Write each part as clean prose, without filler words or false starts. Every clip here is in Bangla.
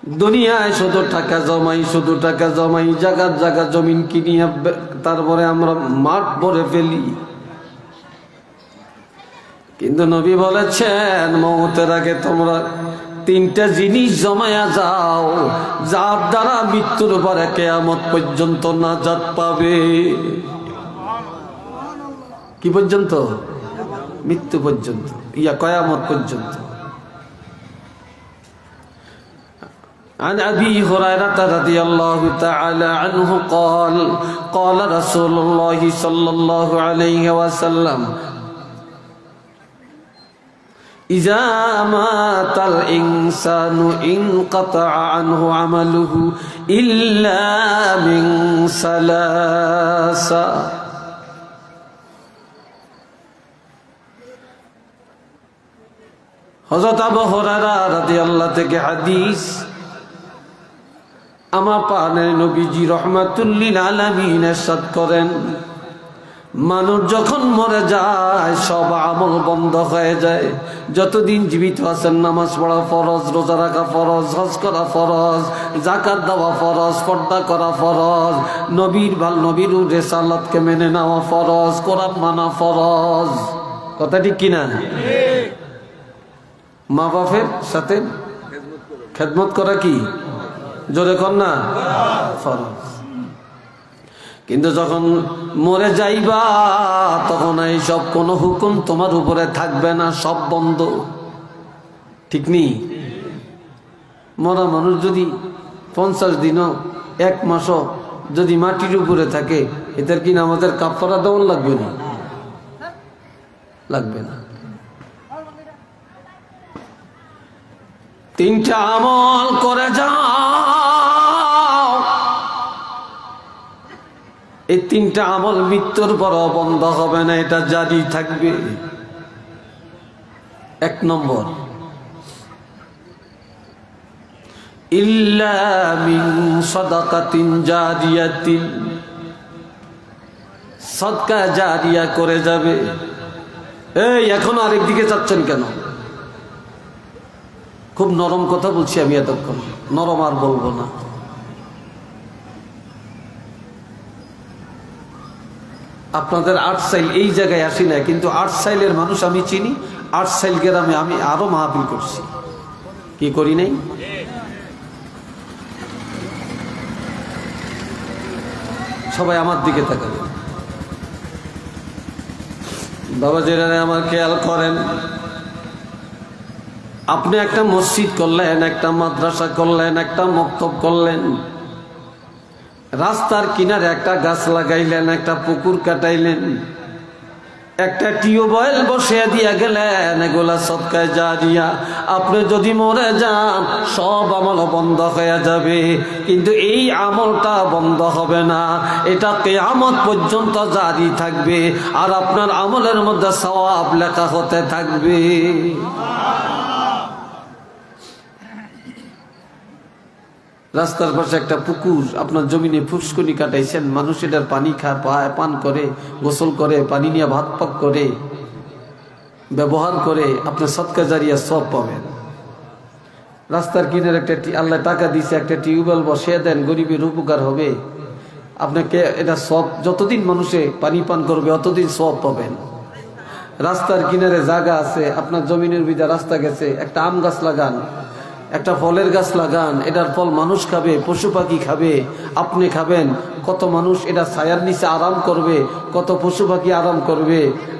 দুনিয়ায় শুধু টাকা জমাই, শুধু টাকা জমাই, জায়গা জায়গা জমিন কিনিয়া তারপরে আমরা মাঠ ভরে ফেলি। কিন্তু নবী বলেছেন মওতের আগে তোমরা তিনটা জিনিস জমায়া যাও, যার দ্বারা মৃত্যুর পরে কিয়ামত পর্যন্ত নাজাত পাবে। কি পর্যন্ত? মৃত্যু পর্যন্ত, কিয়ামত পর্যন্ত। عن أبي هريرة رضي الله تعالى عنه قال قال رسول الله صلى الله عليه وسلم إذا مات الإنسان انقطع عنه عمله إلا من ثلاثة হযরত আবু হুরায়রা রাদিয়াল্লাহু থেকে হাদিস। আমার প্রাণের নবীজি রাহমাতুল লিল আলামিন ইরশাদ করেন, মানুষ যখন মরে যায় সব আমল বন্ধ হয়ে যায়। যতদিন জীবিত আছেন নামাজ পড়া ফরজ, রোজা রাখা ফরজ, হজ করা ফরজ, যাকাত দেওয়া ফরজ, পর্দা করা ফরজ, নবীর রিসালাতকে মেনে নেওয়া ফরজ, কোরআন মানা ফরজ। কথা ঠিক কিনা? মা বাপের সাথে খেদমত করা কি? জোরে কর না, ফরজ। কিন্তু যখন মরে যাইবা তখন এই সব কোনো হুকুম তোমার উপরে থাকবে না, সব বন্ধ। ঠিক নেই? মরা মানুষ যদি 50 দিনও 1 মাসও যদি মাটির উপরে থাকে, এটার কি আমাদের কাফারা দেওয়ান লাগবে না? লাগবে না। 3টা আমল করে যাও, এই 3টা আমল মৃত্যুর পর বন্ধ হবে না, এটা জারি থাকবে। 1 নম্বর, ইল্লা মিন সাদাকাতিন জারিয়াতিন, সদকা জারিয়া করে যাবে। এই এখন আরেক দিকে যাচ্ছেন কেন? খুব নরম কথা বলছি আমি, এতক্ষণ নরম আর বলবো না। আপনাদের 8 সাইল এই জায়গায় আসি না, কিন্তু 8 সাইলের মানুষ আমি চিনি। 8 সাইল গ্রামে আমি আরো মাহফিল করছি, কি করি নাই? সবাই আমার দিকে তাকাবেন। বাবা যারা আমার খেয়াল করেন, আপনি একটা মসজিদ করলেন, একটা মাদ্রাসা করলেন, একটা মক্তব করলেন, রাস্তার কিনারে একটা গাছ লাগাইলেন, একটা পুকুর কাটাইলেন, একটা টিউবওয়েল বসিয়ে দিয়ে গেলেন, এগুলা সদকায়ে জারিয়া। আপনি যদি মরে যান সব আমল বন্ধ হয়ে যাবে, কিন্তু এই আমলটা বন্ধ হবে না, এটা কিয়ামত পর্যন্ত জারি থাকবে, আর আপনার আমলের মধ্যে সওয়াব লেখা হতে থাকবে। রাস্তার পাশে একটা পুকুর, আপনার জমিনে ফুসকুনি কাটাইছেন, মানুষ এটার পানি খায়, পান করে, গোসল করে, পানি নিয়ে ভাত পাক করে, ব্যবহার করে, আপনি সদকা জারিয়া সব পাবেন। রাস্তার কিনারে একটা আল্লাহ টাকা দিছে, একটা টিউবওয়েল বসিয়ে দেন, গরিবের উপকার হবে। আপনাকে এটা সব, যতদিন মানুষে পানি পান করবে অতদিন সব পাবেন। রাস্তার কিনারে জায়গা আছে, আপনার জমিনের ভিতরে রাস্তা গেছে, একটা আম গাছ লাগান, একটা ফলের গাছ লাগান, এটার ফল মানুষ খাবে, পশু পাখি খাবে, আপনি খাবেন। কত মানুষ এটা ছায়ার নিচে আরাম করবে, কত পশু পাখি আরাম করবে,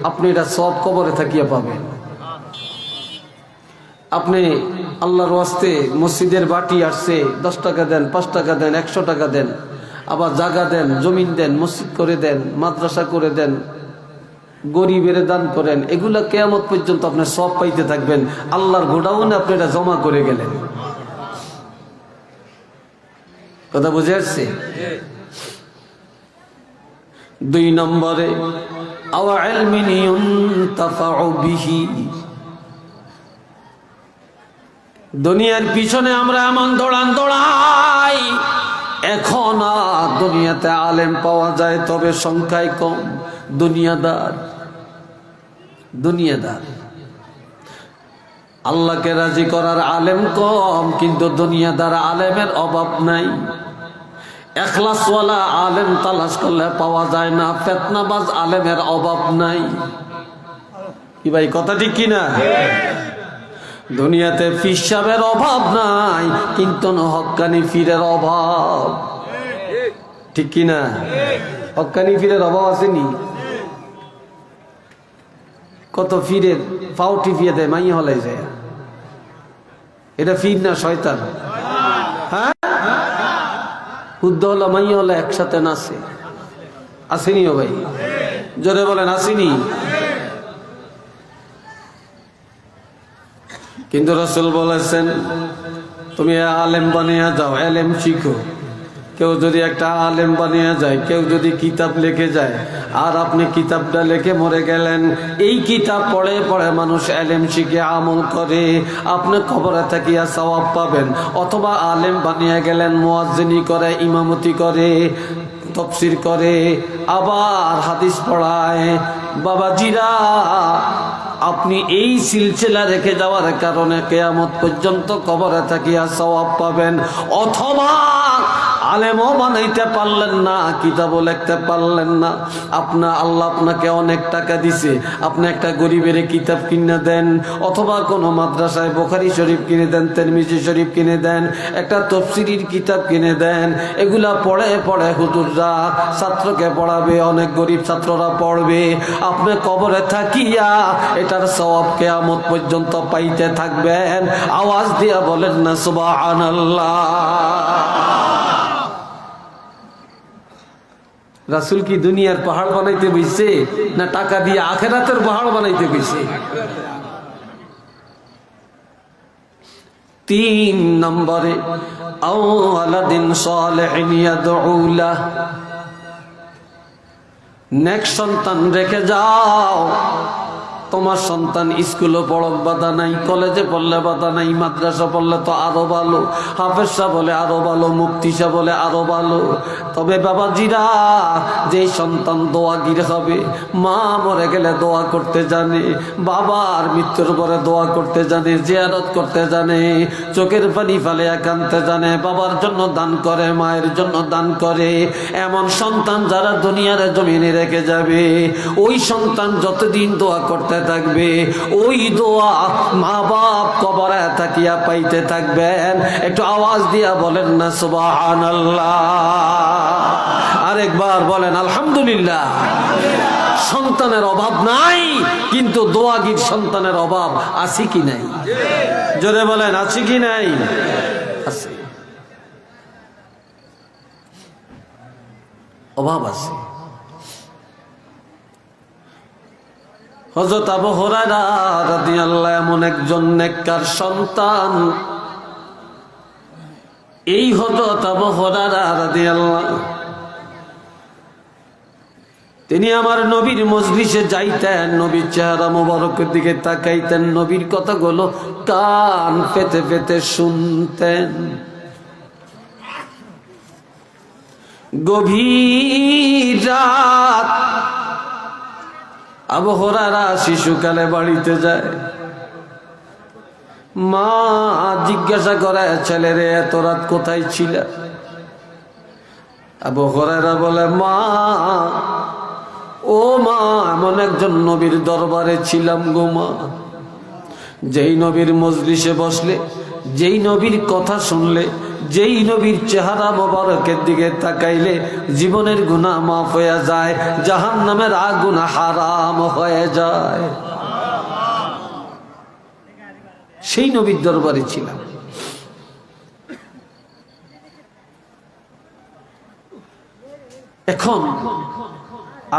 আপনি এটা সব কবরে থাকিয়া পাবেন। আপনি আল্লাহর ওয়াস্তে মসজিদের বাটি আসছে, 10 টাকা দেন, 5 টাকা দেন, 100 টাকা দেন, আবার জায়গা দেন, জমিন দেন, মসজিদ করে দেন, মাদ্রাসা করে দেন, গরিবের দান করেন, এগুলা কিয়ামত পর্যন্ত আপনি সব পাইতে থাকবেন। আল্লাহর গোডাউনে আপনি এটা জমা করে গেলেন। কথা বুঝে আসছে? 2 নম্বরে, আও ইলমিন ইউনতাফাউ বিহি। দুনিয়ার পিছনে আমরা এমন দৌড়াই, এখন আর দুনিয়াতে আলেম পাওয়া যায়, তবে সংখ্যায় কম। দুনিয়াদার আল্লাহকে রাজি করার আলেম কম, কিন্তু দুনিয়াদার আলেমের অভাব নাই। এখলাসওয়ালা আলেম তালাশ করলে পাওয়া যায় না, ফিতনাবাজ আলেমের অভাব নাই। কি ভাই, কথা ঠিক কিনা? দুনিয়াতে পীর সাহেবের অভাব নাই, কিন্তু হক্কানি পীরের অভাব। ঠিক কিনা? হক্কানি পীরের অভাব আসেনি? কত পীরের পাও টিপিয়ে দেয়, মাইয়া হলাই যায়। এটা পীর না শয়তান? হ্যাঁ, হুদ্দ হলা মাইয়া হলা একসাথে নাচে। আসেনি ও ভাই? জোরে বলেন আসেনি? কিন্তু রাসূল বলেছেন, তুমি আলেম বানিয়ে যাও, এলেম শিখো। কেউ যদি একটা আলেম বানিয়ে যায়, কেউ যদি কিতাব লিখে যায়, আর আপনি কিতাবটা লিখে মরে গেলেন, এই কিতাব পড়ে পড়ে মানুষ এলেম শিখে আমল করে, আপনি কবরে থাকিয়া সওয়াব পাবেন। অথবা আলেম বানিয়ে গেলেন, মুয়াজ্জিনি করে, ইমামতি করে, তাফসীর করে, আবার হাদিস পড়ায়। বাবাজিরা, আপনি এই সিলসিলা রেখে যাওয়ার কারণে কিয়ামত পর্যন্ত কবরে থাকিয়া সওয়াব পাবেন। অথবা আলেমও বানাইতে পারলেন না, কিতাবও লিখতে পারলেন না, আল্লাহ আপনাকে অনেক টাকা দিছে, আপনি একটা গরিবের কিতাব কিনে দেন, অথবা কোনো মাদ্রাসায় বুখারী শরীফ কিনে দেন, তিরমিজি শরীফ কিনে দেন, একটা তাফসীরের কিতাব কিনে দেন। এগুলা পড়ে পড়ে হুজুররা ছাত্রকে পড়াবে, অনেক গরিব ছাত্ররা পড়বে। আপনি কবরে থাকিয়া এটার সওয়াব কিয়ামত পর্যন্ত পাইতে থাকবেন। আওয়াজ দিয়া বলেন না সুবহানাল্লাহ। রাসূল কি দুনিয়ার পাহাড় বানাইতে বইছে, না টাকা দিয়ে আখিরাতের পাহাড় বানাইতে বইছে? 3 নম্বরে, আওয়ালাদিন সালিহিন ইয়াদউ লাহ, নেক সন্তান রেখে যাও। তোমার সন্তান স্কুলে পড়ক বাধা নাই, কলেজে পড়লে বাধা নাই, মাদ্রাসা পড়লে তো আরো ভালো, হাফেজ সাহেব বলে আরো ভালো, মুফতি সাহেব বলে আরো ভালো। তবে বাবাজিরা, যে সন্তান দোয়াগির হবে, মা মরে গেলে দোয়া করতে জানে, বাবার মৃত্যুর পরে দোয়া করতে জানে, জিয়ারত করতে জানে, চোখের পানি ফেলে কাঁদতে জানে, বাবার জন্য দান করে, মায়ের জন্য দান করে, এমন সন্তান যারা দুনিয়ার জমিনে রেখে যাবে, ওই সন্তান যতদিন দোয়া করতে থাকবে, ওই দোয়া মা বাপ কবরে থাকিয়া পাইতে থাকবেন। একটু আওয়াজ দিয়া বলেন না সুবহানাল্লাহ। আরেকবার বলেন আলহামদুলিল্লাহ। সন্তানের অভাব নাই, কিন্তু দোয়াগির সন্তানের অভাব আছে কি নাই? জোরে বলেন আছে কি নাই? আছে, অভাব আছে। হযরত আবু হুরায়রা রাদিয়াল্লাহু এমন একজন নেককার সন্তান, এই হযরত আবু হুরায়রা রাদিয়াল্লাহু, তিনি আমার নবীর মজলিসে যাইতেন, নবীর চেহারা মোবারকের দিকে তাকাইতেন, নবীর কথাগুলো কান পেতে পেতে শুনতেন। গভীর রাত আবু হুরায়রা শিশুকালে বাড়িতে যায়, মা জিজ্ঞাসা করে, ছেলেরে এত রাত কোথায় ছিল? আবু হুরায়রা বলে, মা, ও মা, এমন একজন নবীর দরবারে ছিলাম গো মা, যেই নবীর মজলিসে বসলে, যেই নবীর কথা শুনলে, যেই নবীর চেহারা মোবারকের দিকে তাকাইলে জীবনের গুনাহ মাফ হয়ে যায়, জাহান্নামের আগুন হারাম হয়ে যায়। সেই নবীর দরবারে ছিলাম। এখন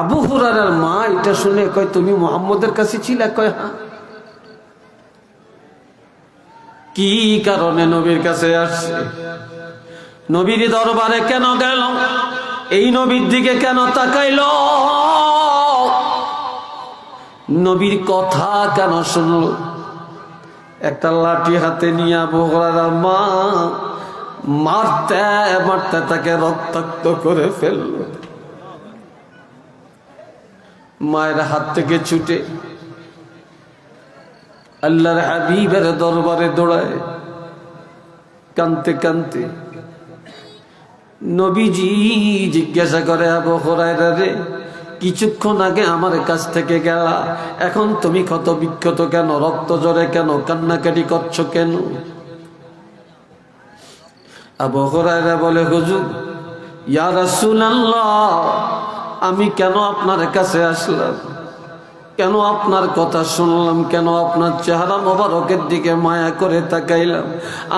আবু হুরায়রার মা এটা শুনে কয়, তুমি মুহাম্মদের কাছে ছিলে? কয় হ্যাঁ। কি কারণে নবীর কাছে আসছে? নবীর দরবারে কেন গেল? এই নবীর দিকে কেন তাকাইল? নবীর কথা কেন শুনল? একটা লাঠি হাতে নিয়ে আবু হুরায়রার মা মারতে মারতে তাকে রক্তাক্ত করে ফেলল। মায়ের হাত থেকে ছুটে আল্লাহর হাবিবের দরবারে দৌড়ায় কানতে কানতে। নবীজি জিজ্ঞাসা করে, আবু হুরায়রা রে, কিছুক্ষণ আগে আমার কাছ থেকে গেলা, এখন তুমি ক্ষত বিক্ষত কেন, রক্ত ঝরে কেন, কান্নাকাটি করছো কেন? আবু হুরায়রা বলে, হুজুর, ইয়া রাসূলুল্লাহ, আমি কেন আপনার কাছে আসলাম, কেন আপনার কথা শুনলাম, কেন আপনার চেহারা মোবারকের দিকে মায়া করে তাকাইলাম?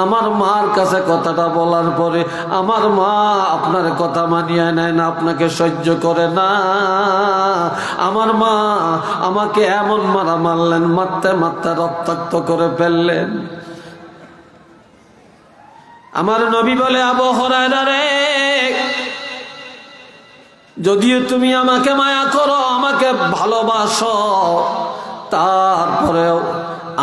আমার মার কাছে কথাটা বলার পরে আমার মা আপনার কথা মানিয়ে নেয় না, আপনাকে সহ্য করে না। আমার মা আমাকে এমন মারা মারলেন, মারতে মারতে রক্তাক্ত করে ফেললেন। আমার নবী বলে, আবু হুরায়রা রে, যদিও তুমি আমাকে মায়া করো, আমাকে ভালোবাসো, তারপরেও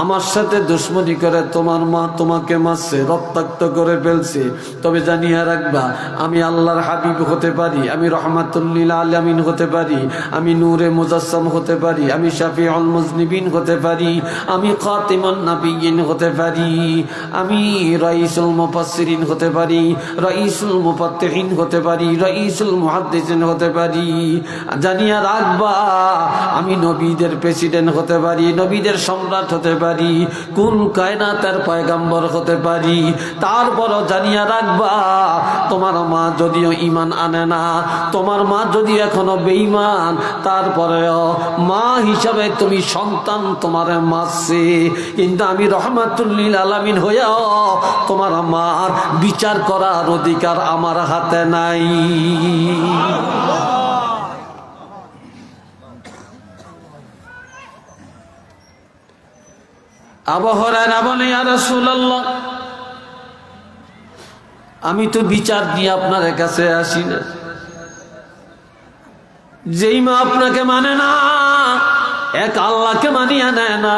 আমার সাথে দুশ্মনী করে তোমার মা তোমাকে মারছে, রক্তাক্ত করে ফেলছে। তবে জানিয়ে রাখবা, আমি আল্লাহর হাবিব হতে পারি, আমি রহমাতুল্লিল আলামিন হতে পারি, আমি নূরে মুজাসসাম হতে পারি, আমি শাফিউল মুজনিবিন হতে পারি, আমি খাতিমুন নাবিয়্যিন হতে পারি, আমি রাইসুল মুফাসসিরিন হতে পারি, রাইসুল মুফাত্তিহিন হতে পারি, রাইসুল মুহাদ্দিসিন হতে পারি। জানিয়ে রাখবা, আমি নবীদের প্রেসিডেন্ট হতে পারি, নবীদের সম্রাট হতে পারি, কোন কায়নাতের পয়গম্বর হতে পারি। তারপরও জানিয়ে রাখবা, তোমার মা যদিও ঈমান আনে না, তোমার মা যদি এখনো বেঈমান, তারপরেও মা হিসাবে তুমি সন্তান তোমারে মারছে, কিন্তু আমি রহমাতুল্লিল আলামিন হইয়াও তোমার মার বিচার করার অধিকার আমার হাতে নাই। আবু হুরায়রা বলে, ইয়া রাসূলুল্লাহ, আমি তো বিচার দিয়ে আপনার কাছে আসি না। যেই মা আপনাকে মানে না, এক আল্লাহকে মানিয়ে নেয় না,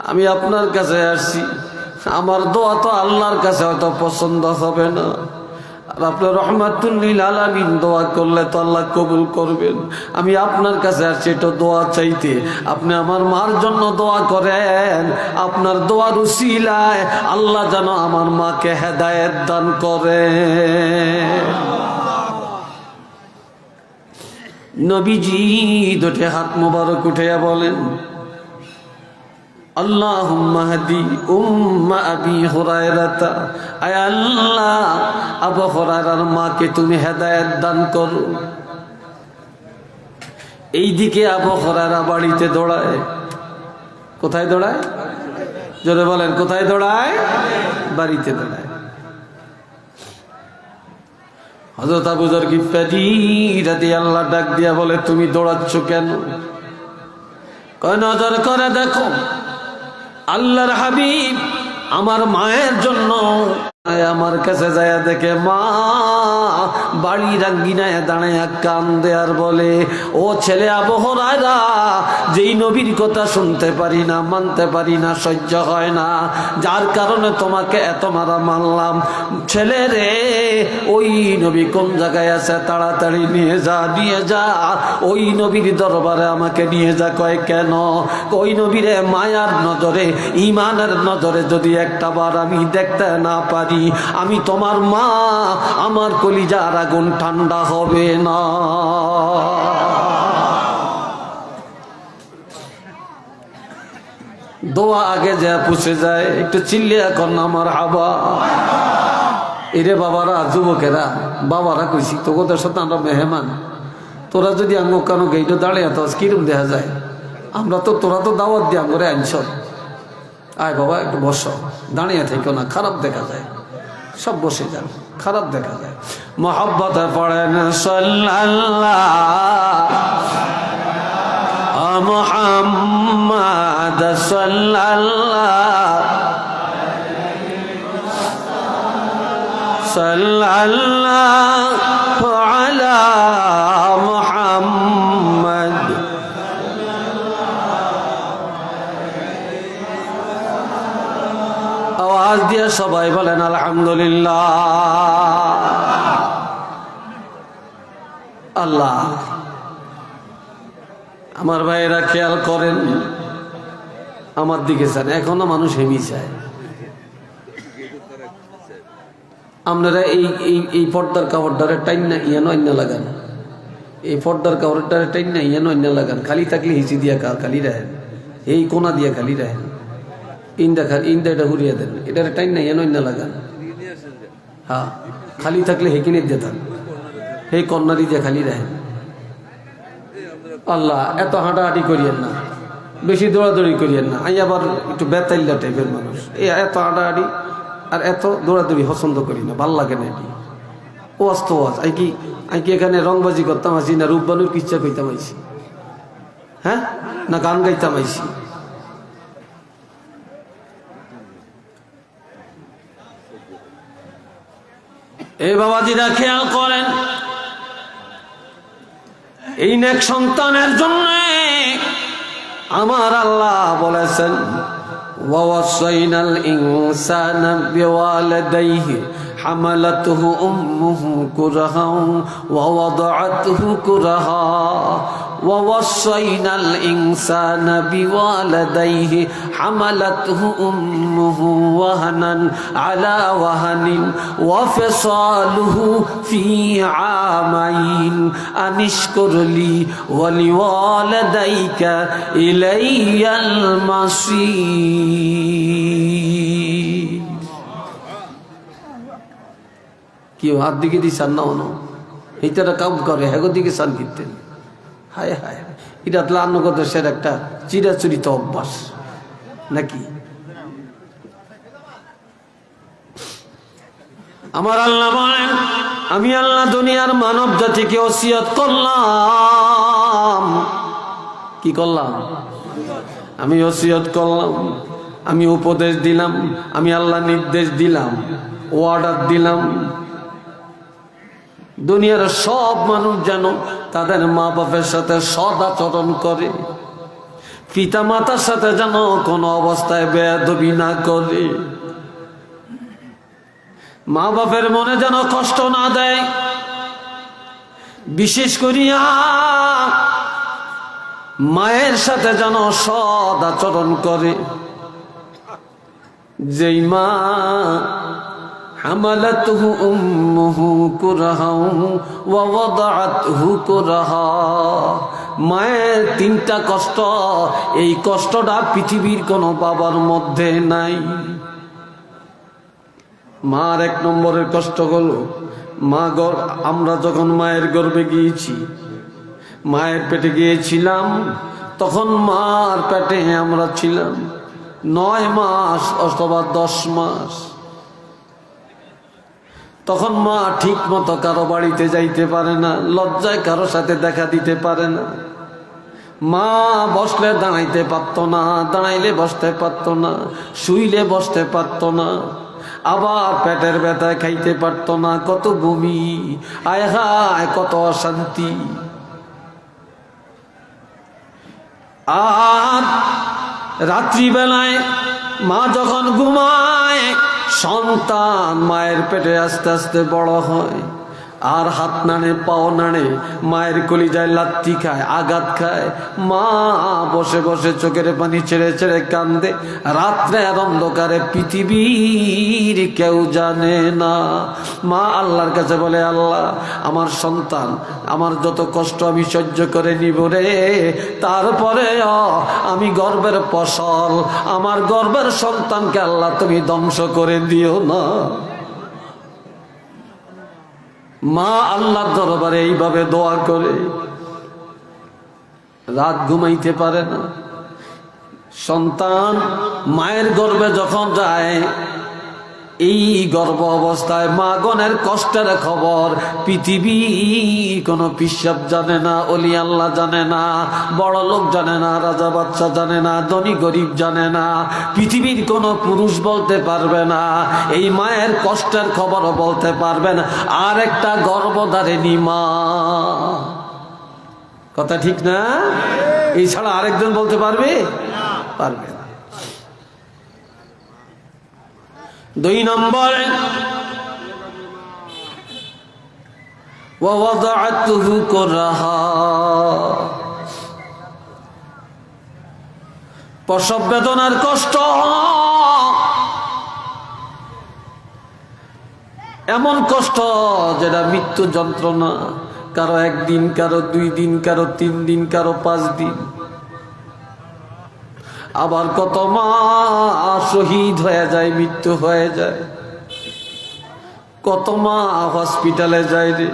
আমি আপনার কাছে আসছি। আমার দোয়া তো আল্লাহর কাছে হয়তো পছন্দ হবে না, আর আপনার রহমাতুল্লিল আলামিন দোয়া করলে তো আল্লাহ কবুল করবেন। আমি আপনার কাছে আসছি এটা দোয়া চাইতে, আপনি আমার মার জন্য দোয়া করেন, আপনার দোয়ার উসিলায় আল্লাহ যেন আমার মাকে হেদায়েত দান করে। নবীজি দুটি হাত মোবারক উঠাইয়া বলেন, আল্লাহুম্মা হাদি উম্মা আবি হুরায়রাতা, আয় আল্লাহ, আবু হুরায়রার মাকে তুমি হেদায়েত দান করো। এইদিকে আবু হুরায়রা বাড়িতে দৌড়ায়। কোথায় দৌড়ায়? জোরে বলেন, কোথায় দৌড়ায়? বাড়িতে দৌড়ায়। হযরত আবু যর গিফারী রাদিয়াল্লাহু ডাক দিয়া বলে, তুমি দৌড়াচ্ছ কেন? কয়, নজর করে দেখো, আল্লাহর হাবিব আমার মায়ের জন্য আমার কাছে যায়, দেখে মা বাড়ি রাঙ্গিনায় দাঁড়ায় কান্দে আর বলে, ও ছেলে আবু হুরায়রা, যেই নবীর কথা শুনতে পারি না, মানতে পারি না, সহ্য হয় না, যার কারণে তোমাকে এত মারা মারলাম, ছেলে রে, ওই নবী কোন জায়গায় আছে, তাড়াতাড়ি নিয়ে যা, নিয়ে যা, ওই নবীর দরবারে আমাকে নিয়ে যা। কয়, কেন? ওই নবীরে মায়ার নজরে, ঈমানের নজরে যদি একটা বার আমি দেখতে না পারি, আমি তোমার মা, আমার কলিজার আগুন ঠান্ডা হবে না। দোয়া আগে যা পুষে যায়, একটু চিল্লিয়া কর না আমার হাবা। এরে বাবারা, যুবকেরা, বাবারা কইছি তোদের সাথে আমরা মেহমান, তোরা যদি আঙ্গ কানো গেইটো দাঁড়িয়ে তো কিরম দেখা যায়? আমরা তো, তোরা তো দাওয়াত দিয়ে আমরা আনছ, আয় বাবা একটু বসো, দাঁড়িয়ে থেকো না, খারাপ দেখা যায়, সব বসে যান, খারাপ দেখা যায়। মোহাব্বতে পড়েন সাল্লাল্লাহু মুহাম্মাদ সাল্লাল্লাহু আলা মুহাম্মাদ। আওয়াজ দিয়ে সবাই বলেন আলহামদুলিল্লাহ। আল্লাহ, আমার ভাইয়েরা খেয়াল করেন, আমার দিকে চান, এখনো মানুষ হেমি চায়। আপনারা এই এই এই পর্দার কাপড়টারে টাইম না ইয়ানো অন্য লাগান, এই পর্দার কাপড়টারে টাইম না ইয়ানো অন্য লাগান। খালি থাকলে হিচি দিয়া খালি রাখেন, এই কোনা দিয়া খালি রাখেন, ইন্দা এটা ঘুরিয়ে দেন, এটারে টাইম না ইয়ানো অন্য লাগান। হ্যাঁ, খালি থাকলে হেকিনে দিয়ে থান, এই কর্নারি দিয়ে খালি রাখেন। আল্লাহ, এত হাঁটাহাঁটি করিয়েন না, বেশি দৌড়াদৌড়ি করিয়েন না। আমি আবার একটু বেতাইল্লা টাইপের মানুষ, এই এত হাঁটাহাঁটি আর এত দৌড়াদৌড়ি পছন্দ করি না, ভাল লাগে না। এটি ওয়াজ তো ওয়াজ, আমি কি এখানে রংবাজি করতাম আছি, না রূপবানুর কিচ্ছা কইতাম আইছি, হ্যাঁ, না গান গাইতাম আইছি? এই বাবাজিরা খেয়াল করেন, এই নেক সন্তানের জন্য আমার আল্লাহ বলেছেন, ওয়াসাইনাল ইনসানা বিওয়ালিদাইহি হামালাতুহু উম্মুহু কুরহা ওয়া ওয়াদাআতুহু কুরহা ووصينا الإنسان بوالديه حملته أمه وهنا على وهن وفصاله في عامين أن اشكر لي ولوالديك إلي المصير কেউ হাত দিকে দিচ্ছেন না, অন এইটারা কাম করে হেগো দিকে চান কিনতেন। হায় হায়, এটা আন্নগর দেশের একটা চিরাচরিত অভ্যাস নাকি? আমার আল্লাহ বলেন, আমি আল্লাহ দুনিয়ার মানব জাতিকে ওসিয়ত করলাম। কি করলাম? আমি ওসিয়ত করলাম, আমি উপদেশ দিলাম, আমি আল্লাহ নির্দেশ দিলাম, অর্ডার দিলাম, দুনিয়ার সব মানুষ যেন তাদের মা বাপের সাথে সৎ আচরণ করে, পিতা মাতার সাথে যেন কোনো অবস্থায় বেয়াদবি না করে, মা বাপের মনে যেন কষ্ট না দেয়, বিশেষ করিয়া মায়ের সাথে যেন সৎ আচরণ করে। যেই মা হামালাতুহু উম্মুহু কুরহা ওয়া ওয়াদাআতুহু কুরহা, মায়ের তিনটা কষ্ট, এই কষ্টটা পৃথিবীর কোনো বাবার মধ্যে নাই। মার এক নম্বরের কষ্ট হলো, আমরা যখন মায়ের গর্ভে গিয়েছি, মায়ের পেটে গিয়েছিলাম, তখন মার পেটে আমরা ছিলাম 9 মাস অথবা 10 মাস। তখন মা ঠিক মতো কারো বাড়িতে যাইতে পারে না, লজ্জায় কারো সাথে দেখা দিতে পারে না। মা বসলে দাঁড়াইতে পারতো না, দাঁড়াইলে বসতে পারতো না, শুইলে বসতে পারতো না, আবার পেটের ব্যথায় খাইতে পারতো না। কত বমি, আয় হায়, কত অশান্তি। আর রাত্রিবেলায় মা যখন ঘুমায়, সন্তান মায়ের পেটে আস্তে আস্তে বড় হয়, আর হাত নাড়ে, পাও নাড়ে, মায়ের কলিজায় লাথি খায়, আঘাত খায়। মা বসে বসে চোখের পানি ছেড়ে ছেড়ে কান্দে। রাত্রে আর অন্ধকারে পৃথিবীর কেউ জানে না। মা আল্লাহর কাছে বলে, আল্লাহ, আমার সন্তান, আমার যত কষ্ট আমি সহ্য করে নিব রে, তারপরে আমি গর্বের ফসল, আমার গর্বের সন্তানকে আল্লাহ তুমি ধ্বংস করে দিও না। মা আল্লাহর দরবারে এইভাবে দোয়া করে, রাত ঘুমাইতে পারে না। সন্তান মায়ের গর্ভে যখন যায়, এই গর্ভ অবস্থায় মাগনের কষ্টের খবর পৃথিবী কোনো পিসাব জানে না, অলি আল্লাহ জানে না, বড় লোক জানে না, রাজা বাদশা জানে না, ধনী গরিব জানে না, পৃথিবীর কোনো পুরুষ বলতে পারবে না, এই মায়ের কষ্টের খবর বলতে পারবে না আর একটা গর্ভধারিণী মা। কথা ঠিক না? এই ছাড়া আরেকজন বলতে পারবে? পারবে না। 2 নম্বরে ওয়াদাআতুহু কুরহা, প্রসব বেদনার কষ্ট এমন কষ্ট যেটা মৃত্যু যন্ত্রণা, কারো একদিন, কারো 2 দিন, কারো 3 দিন, কারো 5 দিন। আবার কত মা শহীদ হয়ে যায়, মৃত্যু হয়ে যায়। কত মা হসপিটালে যায় রে,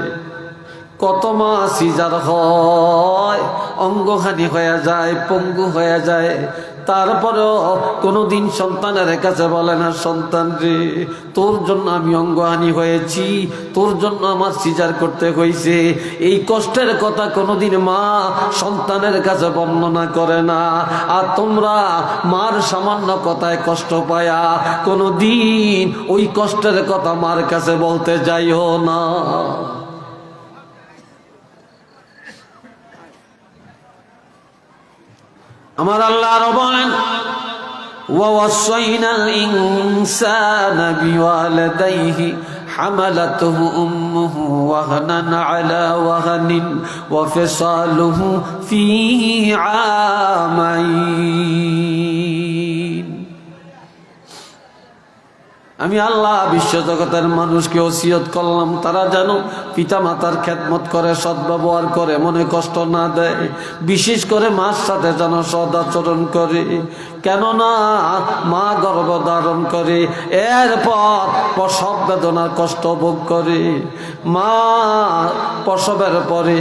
কত মা সিজার হয়, অঙ্গহানি হয়ে যায়, পঙ্গু হয়ে যায়। তারপরেও কোনোদিন সন্তানের কাছে বলে না, সন্তান রে তোর জন্য আমি অঙ্গহানি হয়েছি, তোর জন্য আমার সিজার করতে হয়েছে। এই কষ্টের কথা কোনোদিন মা সন্তানের কাছে বর্ণনা করে না। আর তোমরা মার সামান্য কথায় কষ্ট পায়া কোনোদিন ওই কষ্টের কথা মার কাছে বলতে যাইও না। আমার আল্লাহ আরো বলেন, وَوَصَّيْنَا الْإِنسَانَ بِوَالِدَيْهِ حَمَلَتْهُ أُمُّهُ وَهْنًا عَلَى وَهْنٍ وَفِصَالُهُ فِي عَامَيْنِ। আমি আল্লাহ বিশ্ব জগতের মানুষকে ওসিয়ত করলাম, তারা যেন পিতা মাতার খেদমত করে, সদ্ব্যবহার করে, মনে কষ্ট না দেয়। বিশেষ করে মার সাথে যেন সদাচরণ করে, কেননা মা গর্ভধারণ করে, এরপর প্রসব বেদনার কষ্ট ভোগ করে। মা প্রসবের পরে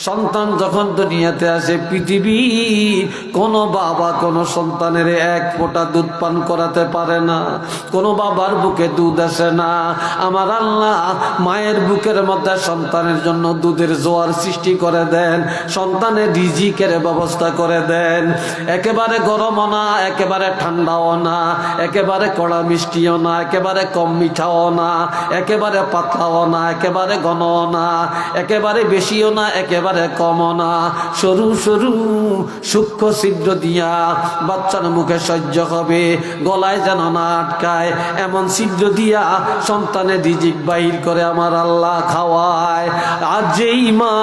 সন্তান যখন দুনিয়াতে আসে, পৃথিবীর কোনো বাবা কোনো সন্তানের 1 ফোঁটা দুধ পান করাতে পারে না, কোনো বাবার বুকে দুধ আসে না। আমার আল্লাহ মায়ের বুকের মধ্যে সন্তানের জন্য দুধের জোয়ার সৃষ্টি করে দেন, সন্তানের রিজিকের ব্যবস্থা করে দেন। একেবারে গরমও না, একেবারে ঠান্ডাও না, একেবারে কড়া মিষ্টিও না, একেবারে কম মিঠাও না, একেবারে পাতলাও না, একেবারে ঘনও না, একেবারে বেশিও না, একেবারে কম না। সরু সরু সূক্ষ্ম ছিদ্র দিয়া বাচ্চার মুখে সহ্য হবে, গলায় যেন না আটকায়, এমন ছিদ্র দিয়া সন্তানের রিজিক বাহির করে আমার আল্লাহ খাওয়ায়। আর যেই মা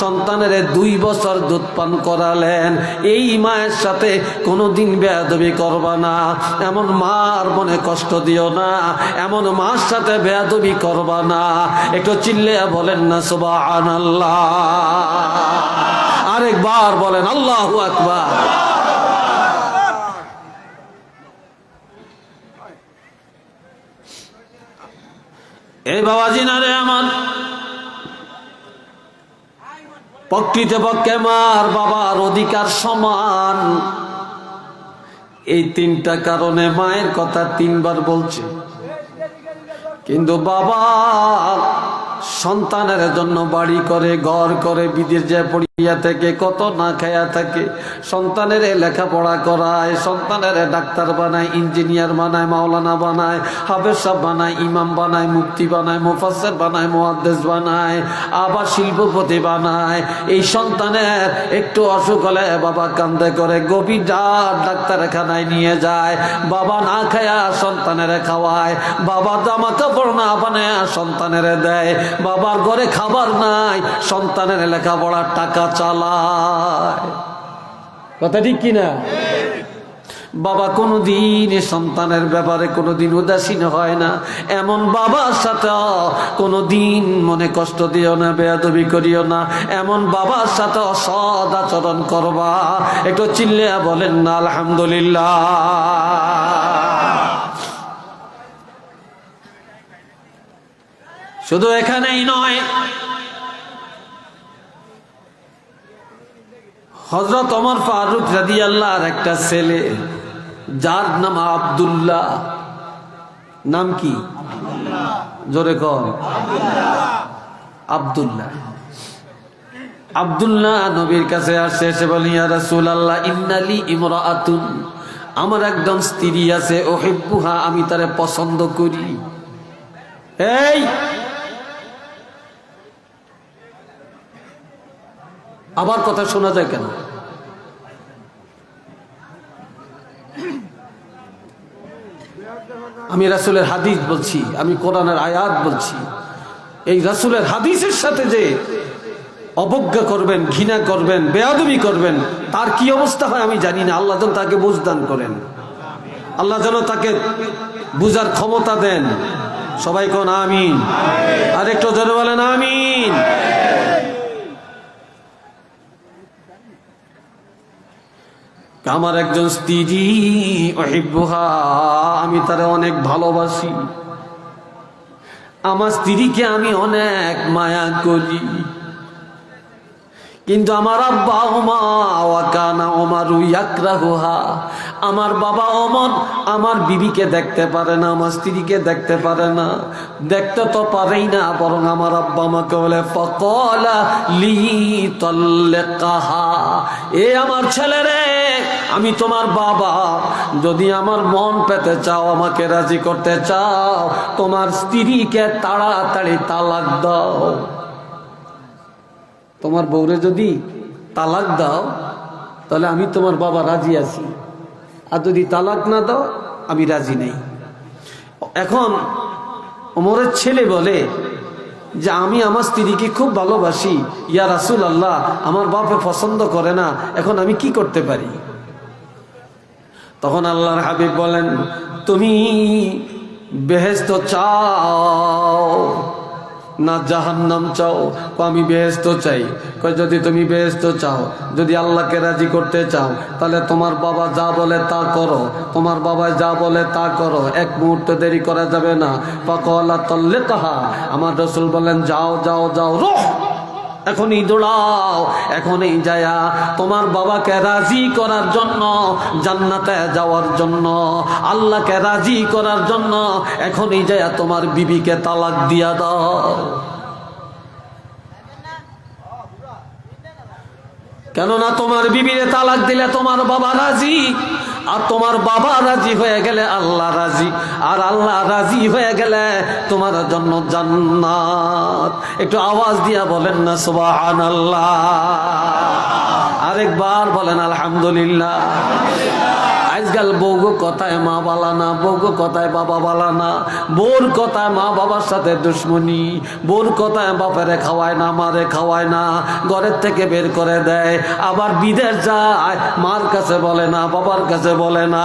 সন্তানের 2 বছর দুধ পান করালেন, এই মায়ের সাথে কোনোদিন বেয়াদবি করবা না, এমন মার মনে কষ্ট দিও না, এমন মার সাথে বেয়াদবি করবা না। একটু চিল্লে বলেন না সুবহানাল্লাহ, আরেকবার বলেন আল্লাহু আকবার। এই বাবাজি না রে আমার, প্রকৃতপক্ষে মার বাবার অধিকার সমান। এই 3টা কারণে মায়ের কথা 3 বার বলছে, কিন্তু বাবা সন্তানের জন্য বাড়ি করে, ঘর করে, বিদেশ যায় পড়িয়া থেকে, কত না খায়া থাকে, সন্তানের লেখাপড়া করায়, সন্তানের ডাক্তার বানায়, ইঞ্জিনিয়ার বানায়, মাওলানা বানায়, হাফেজ সাহেব বানায়, ইমাম বানায়, মুফতি বানায়, মুফাসসির বানায়, মুহাদ্দিস বানায়, আবার শিল্পপতি বানায়। এই সন্তানের একটু অসুখ হলে বাবা কান্দে করে, গভীর ডাক্তারখানায় নিয়ে যায়, বাবা না খায়া সন্তানের খাওয়ায়, বাবা জামা কাপড় না বানায় সন্তানের দেয়, বাবার ঘরে খাবার নাই, সন্তানের লেখাপড়ার টাকা চালায়। কথা ঠিক কিনা? বাবা কোনোদিন সন্তানের ব্যাপারে কোনোদিন উদাসীন হয় না। এমন বাবার সাথে কোনোদিন মনে কষ্ট দিও না, বেয়াদবি করিও না। এমন বাবার সাথে অসৎ আচরণ করবা। একটু চিল্লে বলেন না আলহামদুলিল্লাহ। শুধু এখানেই নয়, হযরত ওমর ফারুক রাদিয়াল্লাহু আনহু একটা ছেলে, যার নাম আব্দুল্লাহ। নাম কি? জোরে কর। আব্দুল্লাহ। আব্দুল্লাহ নবীর কাছে আসে, এসে বলে, ইয়া রাসূলুল্লাহ ইন্নালি ইমরাআতুন, আমার একজন স্ত্রী আছে, উহিব্বুহা, আমি তারে পছন্দ করি। এই আবার কথা শোনা যায় কেন? আমি রাসূলের হাদিস বলছি, আমি কোরআনের আয়াত বলছি। এই রাসূলের হাদিসের সাথে যে অবজ্ঞা করবেন, ঘৃণা করবেন, বেয়াদবি করবেন, তার কি অবস্থা হয় আমি জানি না। আল্লাহ যেন তাকে বুঝদান করেন, আল্লাহ যেন তাকে বুঝার ক্ষমতা দেন। সবাই কোন আমিন। আর একটু জোরে বলেন আমিন। আমার একজন স্ত্রী, উহিব্বুহা, আমি তারে অনেক ভালোবাসি, আমার স্ত্রীকে আমি অনেক মায়া করি, কিন্তু আমার আব্বা ওমারু ইয়াকরাহুহা, আমার বাবা ওমর আমার বিবিকে দেখতে পারে না, আমার স্ত্রীকে দেখতে পারে না। দেখতে তো পারেই না, বরং আমার আব্বা আমাকে বলে ফাকালা লি তাল্লিকাহা, এ আমার ছেলে রে, আমি তোমার বাবা, যদি আমার মন পেতে চাও, আমাকে রাজি করতে চাও, তোমার স্ত্রীকে তাড়াতাড়ি তালাক দাও। তোমার বউরে যদি তালাক দাও তাহলে আমি তোমার বাবা রাজি আছি, আর যদি তালাক না দাও আমি রাজি নেই। এখন ওমরের ছেলে বলে যে আমি আমার স্ত্রীকে খুব ভালোবাসি, ইয়া রাসূলুল্লাহ, আমার বাপে পছন্দ করে না, এখন আমি কি করতে পারি? তখন আল্লাহর হাবিব বলেন, তুমি বেহেশত চাও না জাহান্নাম চাও? আমি বেহেশত চাই। যদি তুমি বেহেশত চাও, যদি আল্লাহকে রাজি করতে চাও, তাহলে তোমার বাবা যা বলে তা করো, তোমার বাবা যা বলে তা করো, এক মুহূর্ত দেরি করা যাবে না। ফাকালা তাল্লিকাহা, আমার রাসূল বলেন যাও যাও যাও, রুহ, এখনই দৌড়াও, এখনই যায়া তোমার বাবাকে রাজি করার জন্য, জান্নাতে যাওয়ার জন্য, আল্লাহকে রাজি করার জন্য এখনই যায়া তোমার বিবিকে তালাক দিয়া দাও। কেননা তোমার বিবিরে তালাক দিলে তোমার বাবা রাজি, আর তোমার বাবা রাজি হয়ে গেলে আল্লাহ রাজি, আর আল্লাহ রাজি হয়ে গেলে তোমার জন্য জান্নাত। একটু আওয়াজ দিয়া বলেন না সুবহানাল্লাহ, আরেকবার বলেন আলহামদুলিল্লাহ। আজকাল বউগো কথায় মা বালা না, বউগো কথায় বাবা বালা না, বোর কথায় মা বাবার সাথে দুশ্মনী, বোর কথায় বাপেরে খাওয়ায় না, মারে খাওয়ায় না, ঘরের থেকে বের করে দেয়, আবার বিদেশ যায়, মার কাছে বলে না, বাবার কাছে বলে না,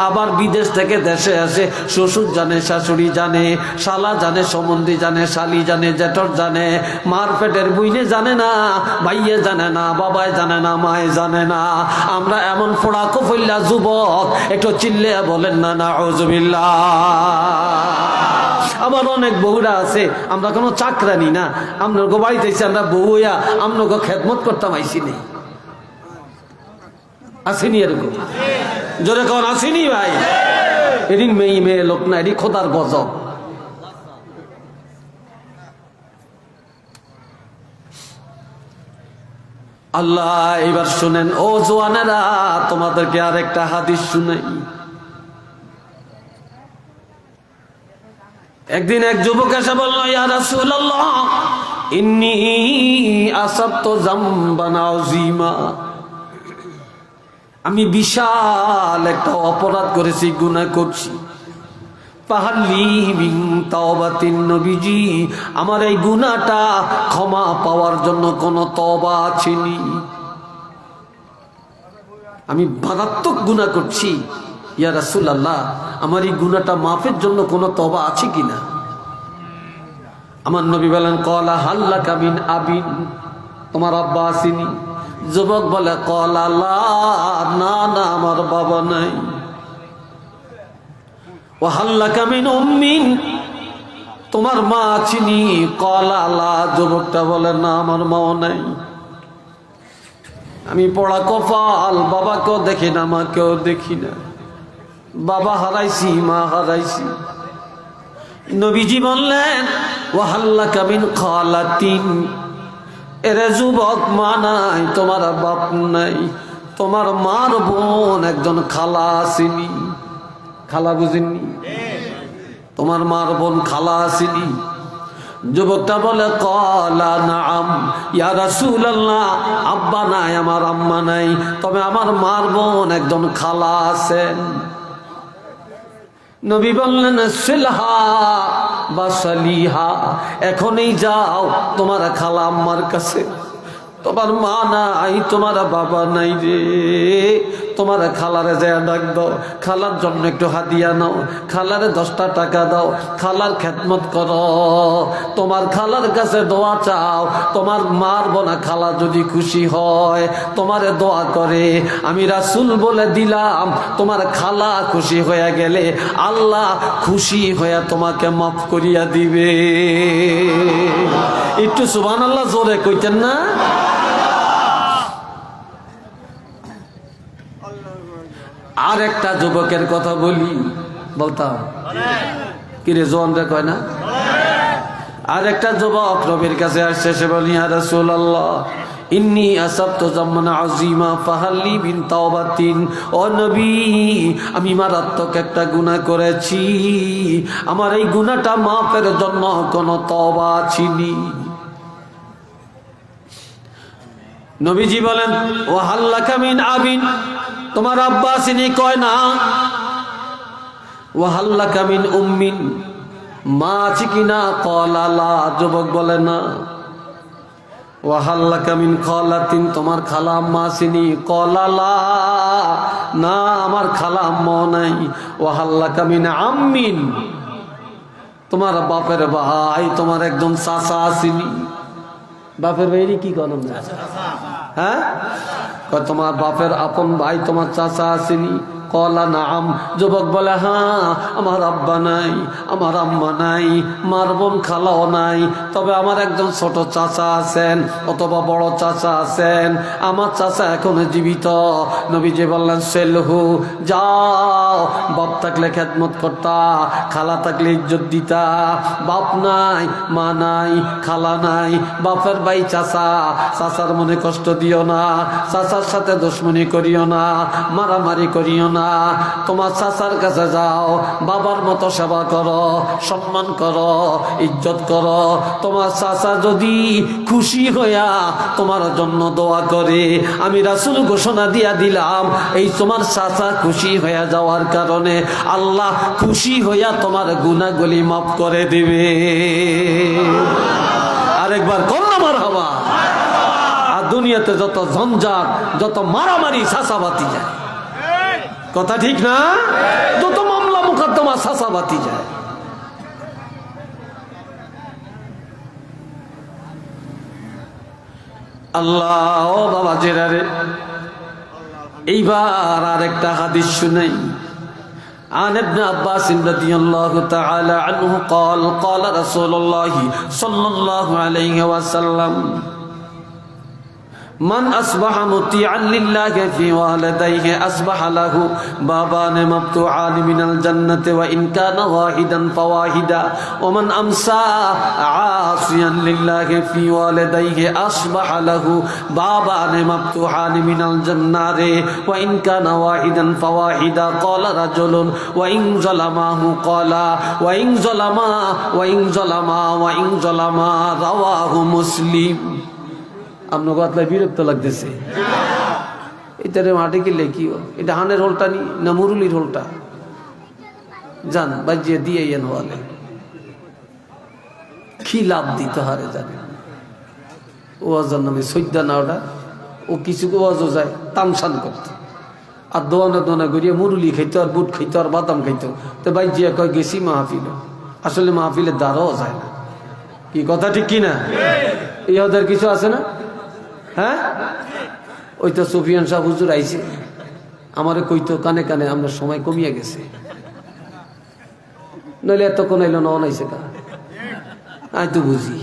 আবার বিদেশ থেকে দেশে আসে, শ্বশুর জানে, শাশুড়ি জানে, শালা জানে, সম্বন্ধী জানে, শালি জানে, জেঠর জানে, মার পেটের বুইনে জানে না, ভাইয়ে জানে না, বাবায় জানে না, মায়ে জানে না। আমরা এমন ফোড়া কফইল্লা যুবক, একটু চিল্লে বলেন না নাউযুবিল্লাহ। আবার অনেক বউরা আছে, আমরা কোনো চাকরানি না, আমরা বাড়িতে এসে আমরা বউয়া আমরা খেদমত করতাম, আইসি নেই, আসেনি এরকম? জোরে কখন আসেনি ভাই? এটি মেয়ে মেয়ে লোক না, এটি খোদার গজব। আল্লাহ এবার শুনেন ও জওয়ানেরা, তোমাদেরকে আরেকটা হাদিস শুনাই। একদিন এক যুবক এসে বলল, ইয়া রাসূলুল্লাহ, ইন্নী আসাবতু যামবান আযীমা, আমি বিশাল একটা অপরাধ করেছি, গুনাহ করছি। ফাহাল্লি মিন তাওবাতিন, নবীজি আমার এই গুনাহটা ক্ষমা পাওয়ার জন্য কোন তওবা আছেনি? আমি মারাত্মক গুনাহ করছি, ইয়া রাসূলুল্লাহ, আমার এই গুনাহটা মাফের জন্য কোন তওবা আছে কিনা? আমার নবী বলেন, ক্বালা হাল্লাকা মিন আবিন, তোমার আব্বা আসেনি? যুবক বলে, ক্বালা লা, না না, আমার বাবা নাই। ওয়াহাল্লাকা মিন উম্মিন, তোমার মা আছেনি? ক্বালা লা, যুবকটা বলে, না আমার মাও নাই। আমি পড়া কপাল, বাবাকেও দেখি না, মাকেও দেখি না, বাবা হারাইছি, মা হারাইছি। নবীজি বললেন, ওয়াহাল্লাকা মিন খালাতিন, এরে যুবক, মা নাই, তোমার বাপ নাই, তোমার মার বোন একজন খালা আসেনি। খালা বুঝেননি? তোমার মার বোন খালা আসেনি? যুবকটা বলে, ক্বালা নাআম ইয়া রাসূলুল্লাহ, আব্বা নাই, আমার আম্মা নাই, তবে আমার মার বোন একজন খালা আছেন। নবী বললেন, সিলহা বা সালিহা, এখনই যাও তোমার খালা আম্মার কাছে, তোমার মা নাই, তোমার বাবা নাই রে, তোমার খালারে যায় ডাক দাও, খালার জন্য একটু হাদিয়া নাও, খালারে 10টা টাকা দাও, খালার খেদমত করো, তোমার খালার কাছে দোয়া চাও। তোমার মারব না, খালা যদি খুশি হয় তোমারে দোয়া করে, আমি রাসূল বলে দিলাম, তোমার খালা খুশি হয়ে গেলে আল্লাহ খুশি হয়ে তোমাকে মাফ করিয়া দিবে। একটু সুবহানাল্লাহ জোরে কইতেন না? আর একটা যুবকের কথা বলি, বলতাম কিরে জোয়ানরা কয় না? আর একটা যুবক নবীর কাছে আসছে, সে বলি ইয়া রাসূলুল্লাহ ইন্নী আসাবতু যামমান আযীমা ফাহাল্লি বিন তাওবাতিন। ও নবী, আমি মারাত্মক একটা গুনাহ করেছি, আমার এই গুনাহটা মাফের জন্য কোনো তওবা আছেনি? নবীজি বলেন ও হাল্লাকা মিন আবিন, তোমার আব্বা আসেনি? কয় না। ও হাল্লাকা মিন উম্মিন, মা আছে কিনা? ক্বালা লা, যুবক বলে না। ও হাল্লাকা মিন খালাতিন, তোমার খালা আম্মা আসেনি? ক্বালা লা, না আমার খালা আম্মা নাই। ও হাল্লাকা মিন আম্মিন, তোমার বাপের ভাই, তোমার একজন চাচা আসেনি? বাপের ভাইরি কি করেন? হ্যাঁ, তোমার বাপের আপন ভাই তোমার চাচা আসেনি? ক্বালা নাআম, যুবক বলে হ্যাঁ, আমার আব্বা নাই, আমার আম্মা নাই, মার বোন খালাও নাই, তবে আমার একজন ছোট চাচা আছেন অথবা বড় চাচা আছেন, আমার চাচা এখনো জীবিত। নবীজি বললেন সেলহু, যাও, বাপ থাকলে খেদমত করতা, খালা থাকলে ইজ্জত দিতা। বাপ নাই, মা নাই, খালা নাই, বাপের ভাই চাচা, চাচার মনে কষ্ট দিও না, চাচার সাথে দুশমনি করিও না, মারামারি করিও না, তোমার চাচার কাছে যাও, বাবার মতো সেবা করো, সম্মান করো, ইজ্জত করো। তোমার চাচা যদি খুশি হইয়া তোমার জন্য দোয়া করে, আমি রাসূল ঘোষণা দিয়া দিলাম, এই তোমার চাচা খুশি হইয়া যাওয়ার কারণে আল্লাহ খুশি হইয়া তোমার গুনাহগুলি মাফ করে দিবে। আরেকবার কল্লা মারহাবা। আর দুনিয়াতে যত ঝঞ্ঝাট, যত মারামারি, চাচাবাতি যায়, কথা ঠিক না? যত মামলা মুকদ্দমা চাচাবাতি যায়। আল্লাহ, ও বাবা জেরারে, এইবার আর একটা হাদিস শুনাই। عن ابن عباس رضي الله تعالى عنه قال قال رسول الله صلى الله عليه وسلم من أصبح مطيعا لله في والديه أصبح له بابان مفتوحان من الجنة وإن كان واحدا فواحدا ومن أمسى عاصيا لله في والديه أصبح له بابان مفتوحان من الجنة وإن كان واحدا فواحدا قال رجل وإن ظلمه قال وإن ظلما رواه مسلم। আপনার কথায় বিরক্ত লাগতেছে? এটারে মাটি কিনলে কি? এটা হানের হোলটা নি না মুরুলির হোলটা? জান বাজিয়ে দিয়ে এন হলে কি লাভ দিতে হারে জানে। ওয়াজার নামে সৈদ্যা না, ওটা ও কিছু ওয়াজও যায় তামসান করতে, আর দোয়ানা করিয়া মুরুলি খাইতো, আর বুট খাইতো, আর বাদাম খাইতো। তো বাইজিয়া কয় গেছি মাহফিল, আসলে মাহফিলের দ্বারাও যায় না। কি কথা ঠিক কিনা? এই ওদের কিছু আছে না? হ্যাঁ, ওই তো সুফিয়ান সাহেব হুজুর আইছে, আমারে কইতো কানে কানে আমরা সময় কমিয়ে গেছে, নইলে এতক্ষণ আইলো না অনাইছে কা। আই তো বুঝি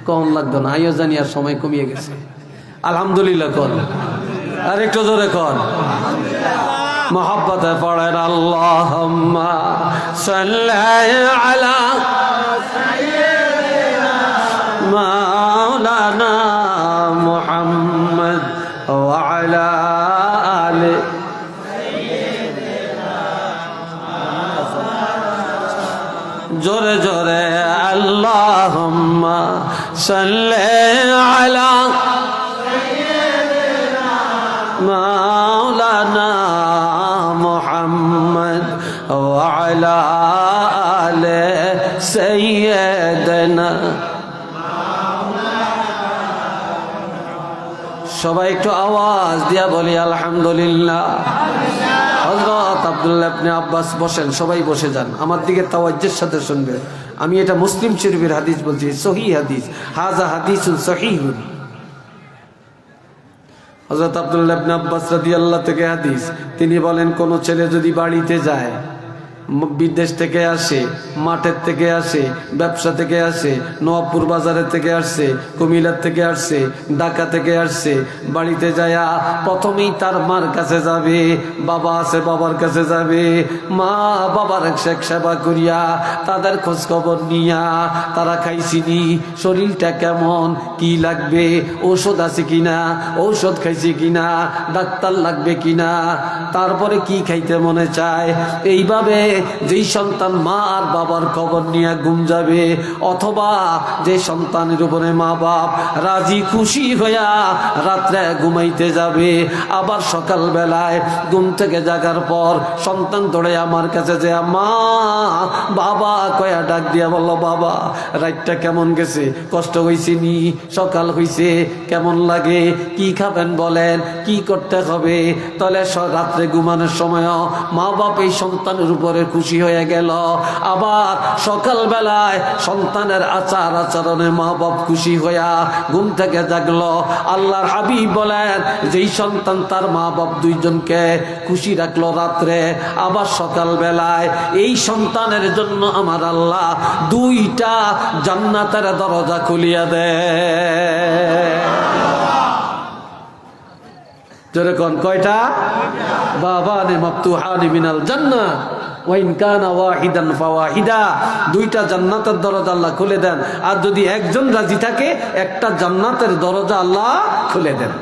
কম লাগতো না, আইও জানি আর সময় কমিয়ে গেছে। আলহামদুলিল্লাহ কন, আর একটু জোরে কন। মোহাব্বতে পড়েন আল্লাহুম্মা সাল্লি আলা মাওলানা মুহাম্মদ ওয়া আলা আলি জোরে জোরে আল্লাহুম্মা সাল্লি আলা মাওলানা মুহাম্মদ ওয়া আলা আলি সাইয়্যিদানা। সবাই একটু আওয়াজ দিয়া বলি আলহামদুলিল্লাহ। হযরত আব্দুল্লাহ ইবনে আব্বাস বসেন, সবাই বসে যান, আমার দিকে তাওয়াজ্জুর সাথে শুনবেন। আমি এটা মুসলিম শরীফের হাদিস বলছি, সহিহ হাদিস, হাযা হাদিসুন সহিহুন। হযরত আব্দুল্লাহ ইবনে আব্বাস রাদিয়াল্লাহু থেকে হাদিস, তিনি বলেন কোন ছেলে যদি বাড়িতে যায়, বিদেশ থেকে আসে, মাঠের থেকে আসে, ব্যবসা থেকে আসে, নওয়াবপুর বাজারের থেকে আসছে, কুমিল্লার থেকে আসছে, ঢাকা থেকে আসছে, বাড়িতে যায়া প্রথমেই তার মার কাছে যাবে, বাবা আছে বাবার কাছে যাবে, মা বাবার সেবা করিয়া তাদের খোঁজ খবর নিয়া তারা খাইছিনি, শরীরটা কেমন, কি লাগবে, ঔষধ আছে কিনা, ঔষধ খাইছি কিনা, ডাক্তার লাগবে কিনা, তারপরে কি খাইতে মনে চায়। এইভাবে যেই সন্তান মা আর বাবার খবর নিয়ে ঘুম যাবে, অথবা যে সন্তানের উপরে মা বাপ রাজি খুশি হইয়া রাত্রে ঘুমাইতে যাবে, আবার সকাল বেলায় ঘুম থেকে জাগার পর সন্তান দৌড়ে আমার কাছে যে মা বাবা কয়া ডাক দিয়া বলল, বাবা রাতটা কেমন গেছে, কষ্ট হয়েছে নি, সকাল হয়েছে, কেমন লাগে, কি খাবেন বলেন, কি করতে হবে। তাহলে রাত্রে ঘুমানোর সময় মা বাপ এই সন্তানের উপরে খুশি হয়ে গেল, আবার সকাল বেলায় সন্তানের আচার আচরণে মা বাপ খুশি হইয়া ঘুম থেকে জাগলো। আল্লাহর হাবিব বলেন, যেই সন্তান তার মা বাপ দুইজনকে খুশি রাখলো রাত্রে, আবার সকাল বেলায় এই সন্তানের জন্য আমার আল্লাহ দুইটা জান্নাতের দরজা খুলিয়া দেয়। জোরে কোন কয়টা? বাবানে মাফতুহানি মিনাল জান্নাহ ওয়া ইন কানা ওয়াহিদান ফাওয়াহিদা, দুইটা জান্নাতের দরজা আল্লাহ খুলে দেন। আর যদি একজন রাজি থাকে, একটা জান্নাতের দরজা আল্লাহ খুলে দেন।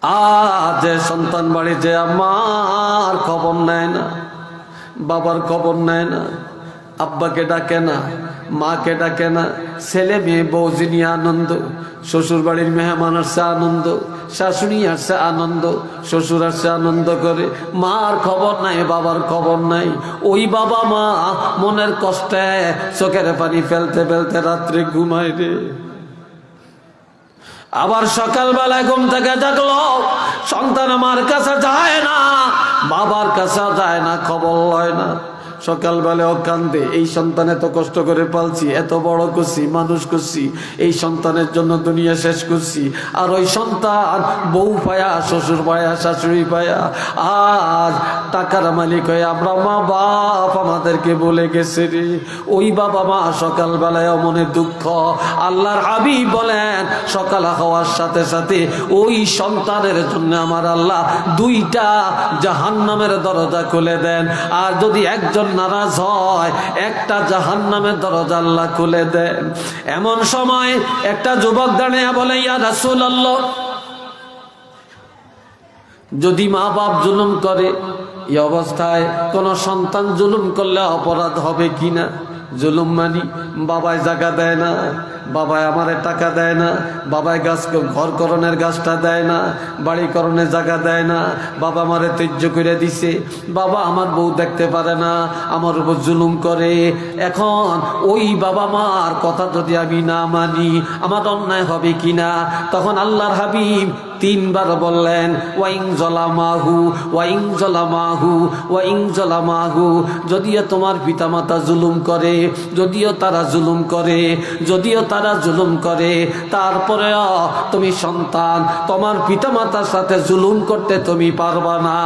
আজ যে সন্তান বাড়িতে আমার খবর নেয় না, বাবার খবর নেয় না, আব্বাকে ডাকে না, মাকে ডাকে না, ছেলে মেয়ে বউজি নিয়ে আনন্দ, শ্বশুর বাড়ির মেহমান আসছে আনন্দ, শাশুড়ি আসছে আনন্দ, শ্বশুর আসছে আনন্দ করে, মার খবর নাই, বাবার খবর নাই। ওই বাবা মা মনের কষ্টে চোখের পানি ফেলতে ফেলতে রাত্রে ঘুমায় রে। আবার সকালবেলায় ঘুম থেকে জাগলো, সন্তান আমার কাছে যায় না, বাবার কাছে যায় না, খবর লয় না। সকালবেলাও কান্দে, এই সন্তান এত কষ্ট করে পালছি, এত বড় করছি, মানুষ করছি, এই সন্তানের জন্য দুনিয়া শেষ করছি। আর ওই সন্তান বউ পায়া, শ্বশুর পায়া, শাশুড়ি পায়া আজ টাকার মালিক হয়ে আমরা মা বাপ আমাদেরকে বলে গেছে রে। ওই বাবা মা সকালবেলায় মনে দুঃখ। আল্লাহর হাবিব বলেন, সকাল হওয়ার সাথে সাথে ওই সন্তানের জন্য আমার আল্লাহ দুইটা জাহান্নামের দরজা খুলে দেন। আর যদি একজন নারাজ হয়, একটা জাহান্নামের দরজা আল্লাহ খুলে দেন। এমন সময় একটা যুবক দাঁড়িয়ে বলে, ইয়া রাসূলুল্লাহ, যদি মা বাপ জুলুম করে, এই অবস্থায় কোন সন্তান জুলুম করলে অপরাধ হবে কিনা? জুলুম মানি, বাবায় জায়গা দেয় না, বাবায় আমারে টাকা দেয় না, বাবায় ঘর করণের গাছটা দেয় না, বাড়ি করণের জায়গা দেয় না, বাবা আমারে ত্যায্য করে দিছে, বাবা আমার বউ দেখতে পারে না, আমার উপর জুলুম করে। এখন ওই বাবা মার কথা যদি আমি না মানি, আমার অন্যায় হবে কিনা? তখন আল্লাহর হাবিব তিনবার বললেন, ওয়াইং জলামাহু ওয়াইং জলামাহু ওয়াইং জলামাহু, যদিও তোমার পিতামাতা জুলুম করে, যদিও তারা জুলুম করে, যদিও তারা জুলুম করে, তারপরেও তুমি সন্তান, তোমার পিতামাতার সাথে জুলুম করতে তুমি পারবা না।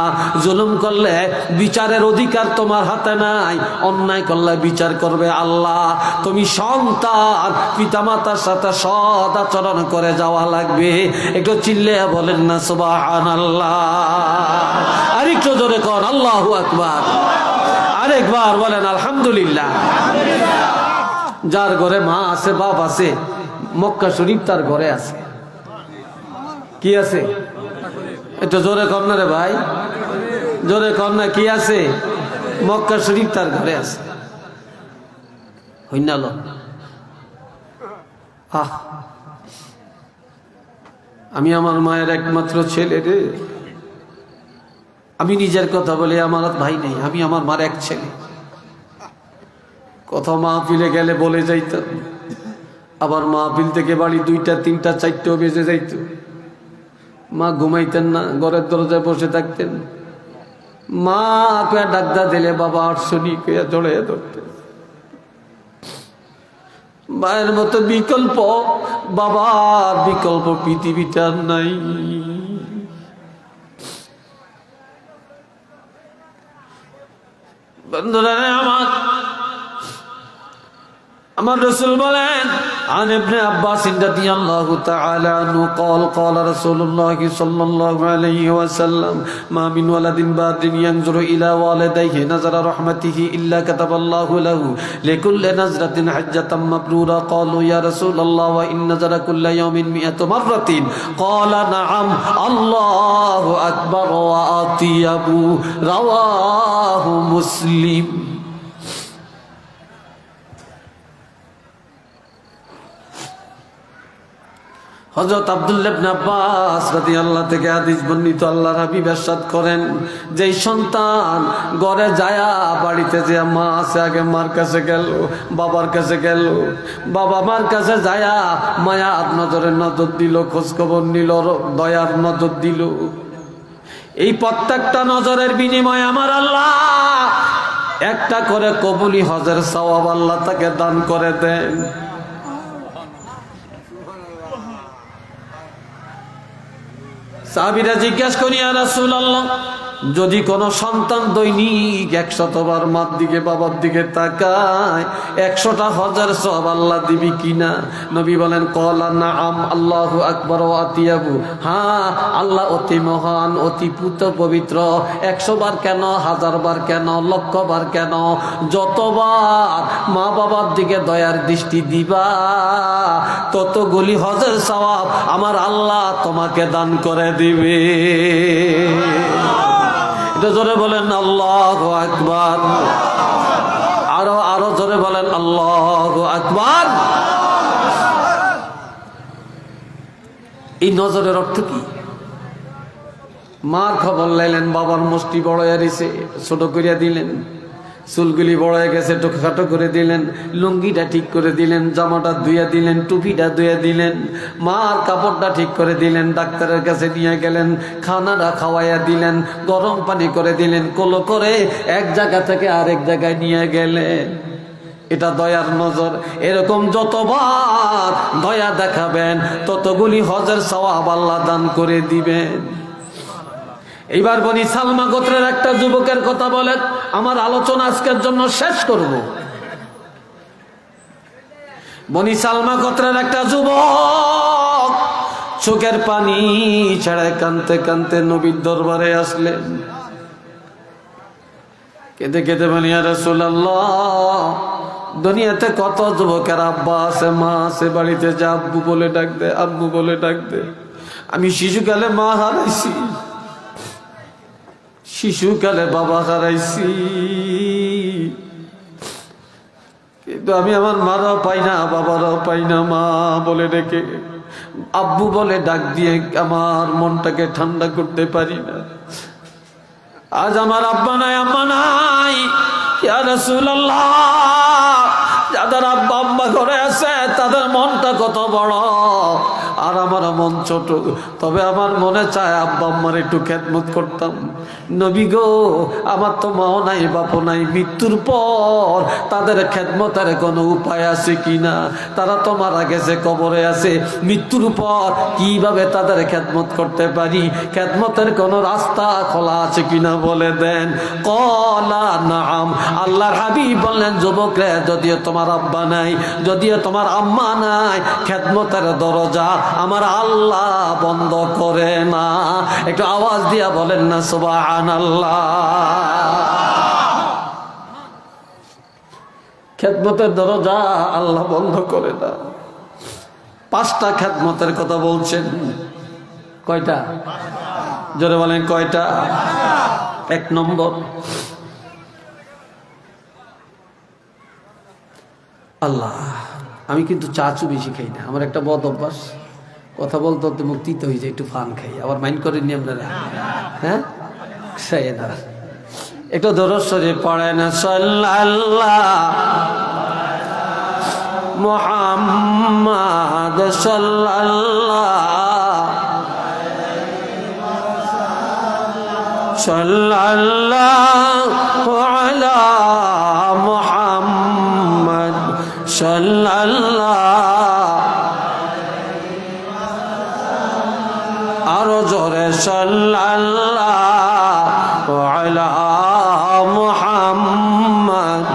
জুলুম করলে বিচারের অধিকার তোমার হাতে নাই, অন্যায় করলে বিচার করবে আল্লাহ। তুমি সন্তান, পিতামাতার সাথে সৎ আচরণ করে যাওয়া লাগবে। একটু চিল্লে বলেন না সুবহানাল্লাহ। আরেকটু জোরে কর আল্লাহু আকবার। আরেকবার বলেন আলহামদুলিল্লাহ। যার ঘরে মা আছে, বাপ আছে, মক্কা শরীফ তার ঘরে আছে। কি আছে? একটু জোরে কর না রে ভাই, জোরে কর না। কি আছে? মক্কা শরীফ তার ঘরে আছে। হইনাল আমি আমার মায়ের একমাত্র ছেলে রে। আমি নিজের কথা বলি, আমার ভাই নেই, আমি আমার মার এক ছেলে। কথা মাহফিলে গেলে বলে যাইতাম, আবার মাহফিল থেকে বাড়ি 2টা 3টা 4টা বেজে যাইত। মা ঘুমাইতেন না, ঘরের দরজায় বসে থাকতেন। মা কয়া ডাক্তার দিলে বাবা আটশনি কয়া জড়াইয়া ধরতেন। মায়ের মতো বিকল্প, বাবার বিকল্প পৃথিবীটা নাই। বন্ধুরা আমার রাসূল বলেন, عن ابن عباس رضي الله تعالى عنه قال قال رسول الله صلى الله عليه وسلم ما من ولد بار ينظر إلى والديه نظر رحمته إلا كتب الله له لكل نظرة حجة مبرورة قالوا يا رسول الله وإن نظر كل يوم 100 مرة قال نعم الله أكبر وأطيب رواه مسلم। হযরত আব্দুল্লাহ ইবনে আব্বাস রাদিয়াল্লাহু থেকে হাদিস বর্ণিত, আল্লাহর হাবিব ইরশাদ করেন, যেই সন্তান ঘরে যায়া বাড়িতে যে মা আছে আগে মার কাছে গেল, বাবার কাছে গেল, বাবা মার কাছে যায়া মায়ার নজরে নজর দিল, খোঁজ খবর নিল, দয়ার নজর দিল, এই প্রত্যেকটা নজরের বিনিময়ে আমার আল্লাহ একটা করে কবুলি হজের সওয়াব আল্লাহ তাকে দান করে দেন। সাহাবীরা জিজ্ঞাসা করি, ইয়া রাসূলুল্লাহ, যদি কোনো সন্তান দৈনিক 100 বার মার দিকে বাবার দিকে তাকায় 100টা হজের সওয়াব আল্লাহ দিবি কিনা? নবী বলেন, ক্বালা নাআম আল্লাহু আকবার ওয়া আতিয়াবু, হ্যাঁ আল্লাহ অতি মহান, অতি পবিত্র। 100 বার কেন, 1000 বার কেন, লক্ষ বার কেন, যতবার মা বাবার দিকে দয়ার দৃষ্টি দিবা ততগুলি হজের সওয়াব আমার আল্লাহ তোমাকে দান করে দিবে। জোরে বলেন আল্লাহু আকবার, আরো জোরে বলেন আল্লাহু আকবার। এই নজরের অর্থ কি? মার খবর লাইলেন, বাবার মুষ্টি বড় হয়েছে, ছোট করিয়া দিলেন, চুলগুলি বড় হয়ে গেছে খাটো করে দিলেন, লুঙ্গিটা ঠিক করে দিলেন, জামাটা ধুইয়া দিলেন, টুপিটা ধুইয়া দিলেন, মার কাপড়টা ঠিক করে দিলেন, ডাক্তারের কাছে নিয়ে গেলেন, খানাটা খাওয়াইয়া দিলেন, গরম পানি করে দিলেন, কোলো করে এক জায়গা থেকে আরেক জায়গায় নিয়ে গেলেন। এটা দয়ার নজর। এরকম যতবার দয়া দেখাবেন ততগুলি হজের সওয়াব আল্লাহ দান করে দিবেন। এইবার বনি সালমা গোত্রের একটা যুবকের কথা বলে আমার আলোচনা আজকের জন্য শেষ করব। বনি সালমা গোত্রের একটা যুবক চোখের পানি ছেড়ে কাঁদতে কাঁদতে নবীর দরবারে আসলেন। কেঁদে কেঁদে বলেন, ইয়া রাসূলুল্লাহ, দুনিয়াতে কত যুবকের আব্বা আছে, মা আছে, বাড়িতে যে আব্বু বলে ডাক দে, আব্বু বলে ডাক দে। আমি শিশুকালে মা হারাইছি, শিশুকালে বাবা হারাইছি, কিন্তু আমি আমার মারাও পাই না, বাবারাও পাই না। মা বলে ডেকে, আব্বু বলে ডাক দিয়ে আমার মনটাকে ঠান্ডা করতে পারি না। আজ আমার আব্বা নাই, আম্মা নাই। ইয়া রাসূলুল্লাহ, যাদের আব্বা আম্মা ঘরে আছে তাদের মনটা কত বড়, আর আমার মন ছোট। তবে আমার মনে চায় আব্বা আম্মার একটু খেদমত করতাম। নবী গো, আমার তো মাও নাই, বাপও নাই, মৃত্যুর পর তাদের খেদমতের কোনো উপায় আছে কিনা? তারা তো মারা গেছে, কবরে আছে, মৃত্যুর পর কিভাবে তাদের খেদমত করতে পারি? খেদমতের কোনো রাস্তা খোলা আছে কিনা বলে দেন। ক্বালা নাআম, আল্লাহর হাবিব বললেন, যুবকরে, যদিও তোমার আব্বা নাই, যদিও তোমার আম্মা নাই, খেদমতের দরজা আমার আল্লাহ বন্ধ করে না। একটু আওয়াজ দিয়া বলেন না সুবহানাল্লাহ। খেদমতের দরজা আল্লাহ বন্ধ করে না। 5টা খেদমতের কথা বলছেন। কয়টা? জোরে বলেন কয়টা? 1 নম্বর, আল্লাহ, আমি কিন্তু চাচু বেশি খাই না, আমার একটা বদ অভ্যাস, কথা বলতে বলতে মুখ তিতে হয়ে যায়, একটু ফান খাই, আবার মাইন্ড করেননি আপনারা? হ্যাঁ, খাই না, একটু দরুদ শরীফ পড়েন। সাল্লাল্লাহু মুহাম্মাদ সাল্লাল্লাহু আলা মুহাম্মাদ সাল্লাল্লাহু আরো জোরে সাল্লাল্লাহু আলা মুহাম্মাদ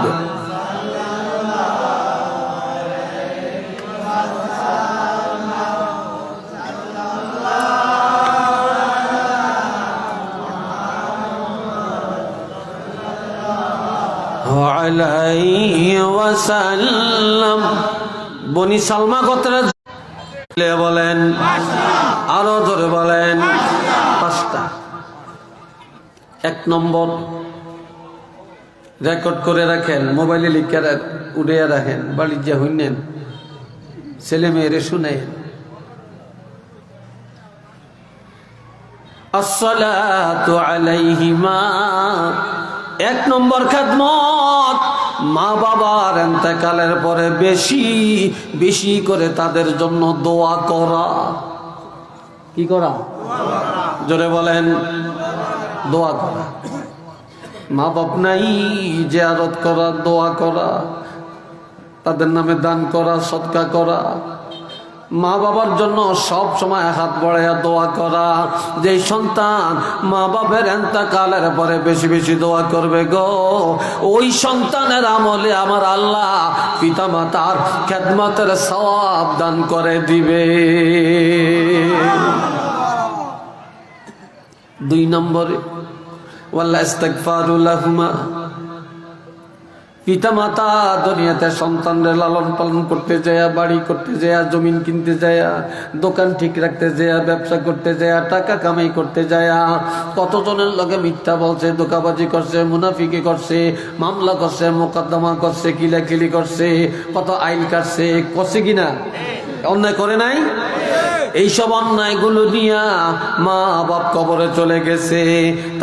আলাইহি ওয়াসাল্লাম। বনি সালমা গোত্রের বলেন, আরো জোরে বলেন, পাঁচটা। এক নম্বর, রেকর্ড করে রাখেন, মোবাইলে লিখে উড়িয়ে রাখেন, বাড়ি যে হইনেন ছেলে মেয়েরে শুনেন। আসসালাতু আলাইহিমা, এক নম্বর খেদমত, মা বাবার ইন্তেকালের পরে বেশি বেশি করে তাদের জন্য দোয়া করা। কি করা? জোরে বলেন, দোয়া করা। মা বাপ নাই, জিয়ারত করা, দোয়া করা, তাদের নামে দান করা, সদকা করা। মা বাবার জন্য সব সময় হাত বাড়াইয়া দোয়া করা। যে সন্তান মা বাবার ইন্তেকালের পরে বেশি বেশি দোয়া করবে গো, ওই সন্তানের আমলে আমার আল্লাহ পিতা মাতার খেদমতের সওয়াব দান করে দিবে। দুই নম্বরে, ওয়াল্লাহ ইস্তিগফারু লাহুমা, পিতা মাতা দুনিয়াতে সন্তানদের লালন পালন করতে যায়, বাড়ি করতে যায়, জমিন কিনতে যায়, দোকান ঠিক রাখতে যায়, ব্যবসা করতে যায়, টাকা কামাই করতে যায়, কতজনের লগে মিথ্যা বলছে, ধোঁকাবাজি করছে, মুনাফিকি করছে, মামলা করছে, মোকদ্দমা করছে, কিলাকিলি করছে, কত আইন কাটছে, করছে কিনা? অন্যায় করে নাই? এইসব অন্যায়গুলো নিয়া মা বাপ কবরে চলে গেছে।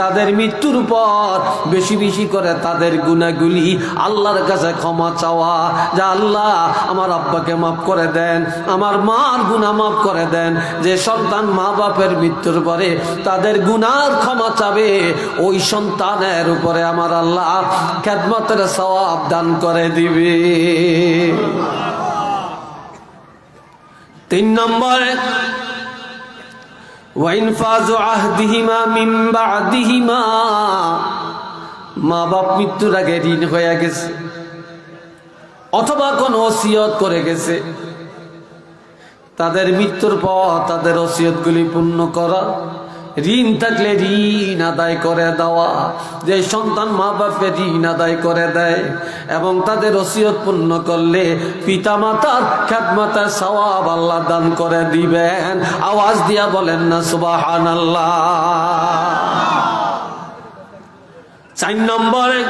তাদের মৃত্যুর পর বেশি বেশি করে তাদের গুনাহগুলি আল্লাহর কাছে ক্ষমা চাওয়া, যা আল্লাহ আমার আব্বাকে মাফ করে দেন, আমার মার গুনাহ মাফ করে দেন। যে সন্তান মা বাপের মৃত্যুর পরে তাদের গুনার ক্ষমা চাবে, ওই সন্তানের উপরে আমার আল্লাহ খেদমতের সওয়াব দান করে দিবে। তিন নম্বরে, ওয়াইনফাজু আহদিহিমা মিন বাদিহিমা, মা বাপ মৃত্যুর আগে ঋণ হয়ে গেছে অথবা কোন ওসিয়ত করে গেছে, তাদের মৃত্যুর পর তাদের ওসিয়তগুলি পূর্ণ করা। ঋণ থাকলে ঋণ আদায় করে দেওয়া। যে সন্তান মা বাপের ঋণ আদায় করে দেয় এবং তাদের ওসিয়ত পূর্ণ করলে পিতা মাতার খেদমতের সওয়াব আল্লাহ দান করে দিবেন। আওয়াজ দিয়া বলেন না সুবহানাল্লাহ। চার নম্বরে,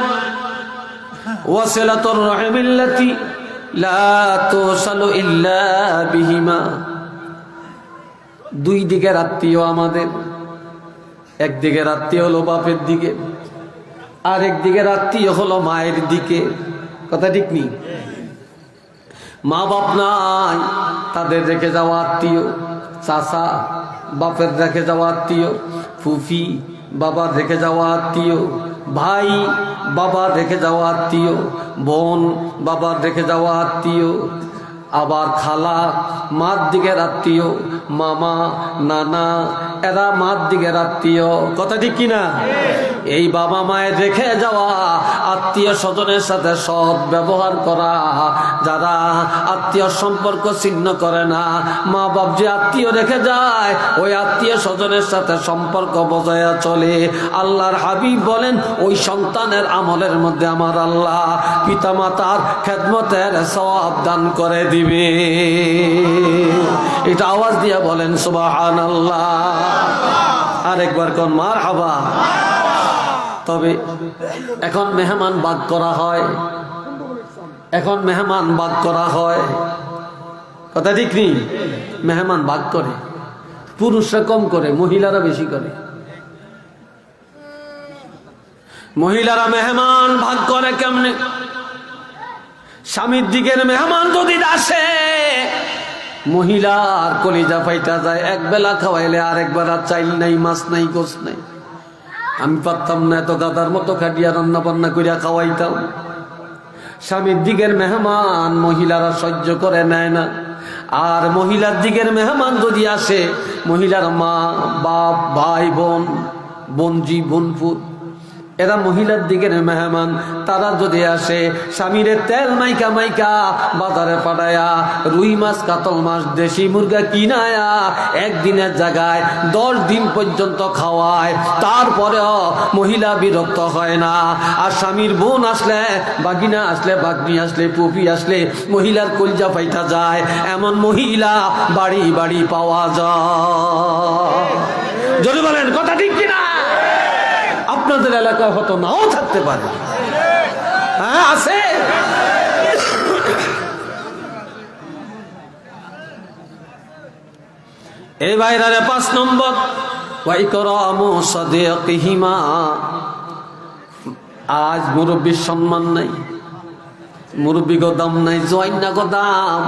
ওয়াসিলাতুর রাহিমিল্লাতি লা তুসালু ইল্লা বিহিমা, দুই দিকের আত্মীয় আমাদের, একদিকের আত্মীয় হলো বাপের দিকে, আর একদিকের আত্মীয় হলো মায়ের দিকে। কথা ঠিক নেই? মা বাপ নাই, তাদের রেখে যাওয়া আত্মীয়, চাচা বাপের রেখে যাওয়া আত্মীয়, ফুফি বাবার রেখে যাওয়া আত্মীয়, ভাই বাবার রেখে যাওয়া আত্মীয়, বোন বাবার রেখে যাওয়া আত্মীয়, আবার খালা মার দিকের আত্মীয়, মামা নানা এরা মার দিকের আত্মীয়। কথা ঠিক কিনা? এই বাবা মায়ের রেখে যাওয়া আত্মীয় স্বজনের সাথে সৎ ব্যবহার করা। যারা আত্মীয় সম্পর্ক ছিন্ন করে না, মা বাপ যে আত্মীয় রেখে যায় ওই আত্মীয় স্বজনের সাথে সম্পর্ক বজায় চলে। আল্লাহর হাবিব বলেন, ওই সন্তানের আমলের মধ্যে আমার আল্লাহ পিতা মাতার খেদমতের সওয়াব দান করে দিবে। এটা আওয়াজ দিয়া বলেন সুবহানাল্লাহ। আরেকবার কোন মারহাবা। তবে এখন মেহমান বাদ করা হয়, এখন মেহমান বাদ করা হয়। কথা ঠিক নেই? মেহমান বাদ করে, পুরুষরা কম করে, মহিলারা বেশি করে। মহিলারা মেহমান ভাগ করে কেমনে? স্বামীর দিকের মেহমান যদি আসে, মহিলার কলিজা ফাইটা যায়। এক বেলা খাওয়াইলে আরেকবার আর চাইল নাই, মাছ নাই, গোছ নাই। আমি পারতাম না এত গাদার মতো খাটিয়া রান্না বান্না করিয়া খাওয়াইতাম। স্বামীর দিকের মেহমান মহিলারা সহ্য করে নেয় না। আর মহিলার দিকের মেহমান যদি আসে, মহিলার মা, বাপ, ভাই, বোন, বোনজি, বোনপুর, এরা মহিলার দিকের মেহমান। তারা যদি আসে, স্বামীরে তেল মাইকা মাইকা বাজারে পাঠায়া রুই মাছ, কাতল মাছ, দেশি মুরগা কিনায়া একদিনের জায়গায় 10 দিন পর্যন্ত খাওয়ায়। তারপরেও মহিলা বিরক্ত হয় না। আর স্বামীর বোন আসলে, বাগিনা আসলে, বাগনি আসলে, পুপি আসলে মহিলার কলজা ফাইটা যায়। এমন মহিলা বাড়ি বাড়ি পাওয়া যায়। যদি বলেন কথা ঠিক কিনা? আপনাদের এলাকায় হয়তো নাও থাকতে পারে। হ্যাঁ, আছে। এই বাইরে 5 নম্বর, ওয়াইকরামু সাদিকিহিমা। আজ মুরব্বীর সম্মান নাই, মুরব্বী গো দাম নাই, জয়না গো দাম।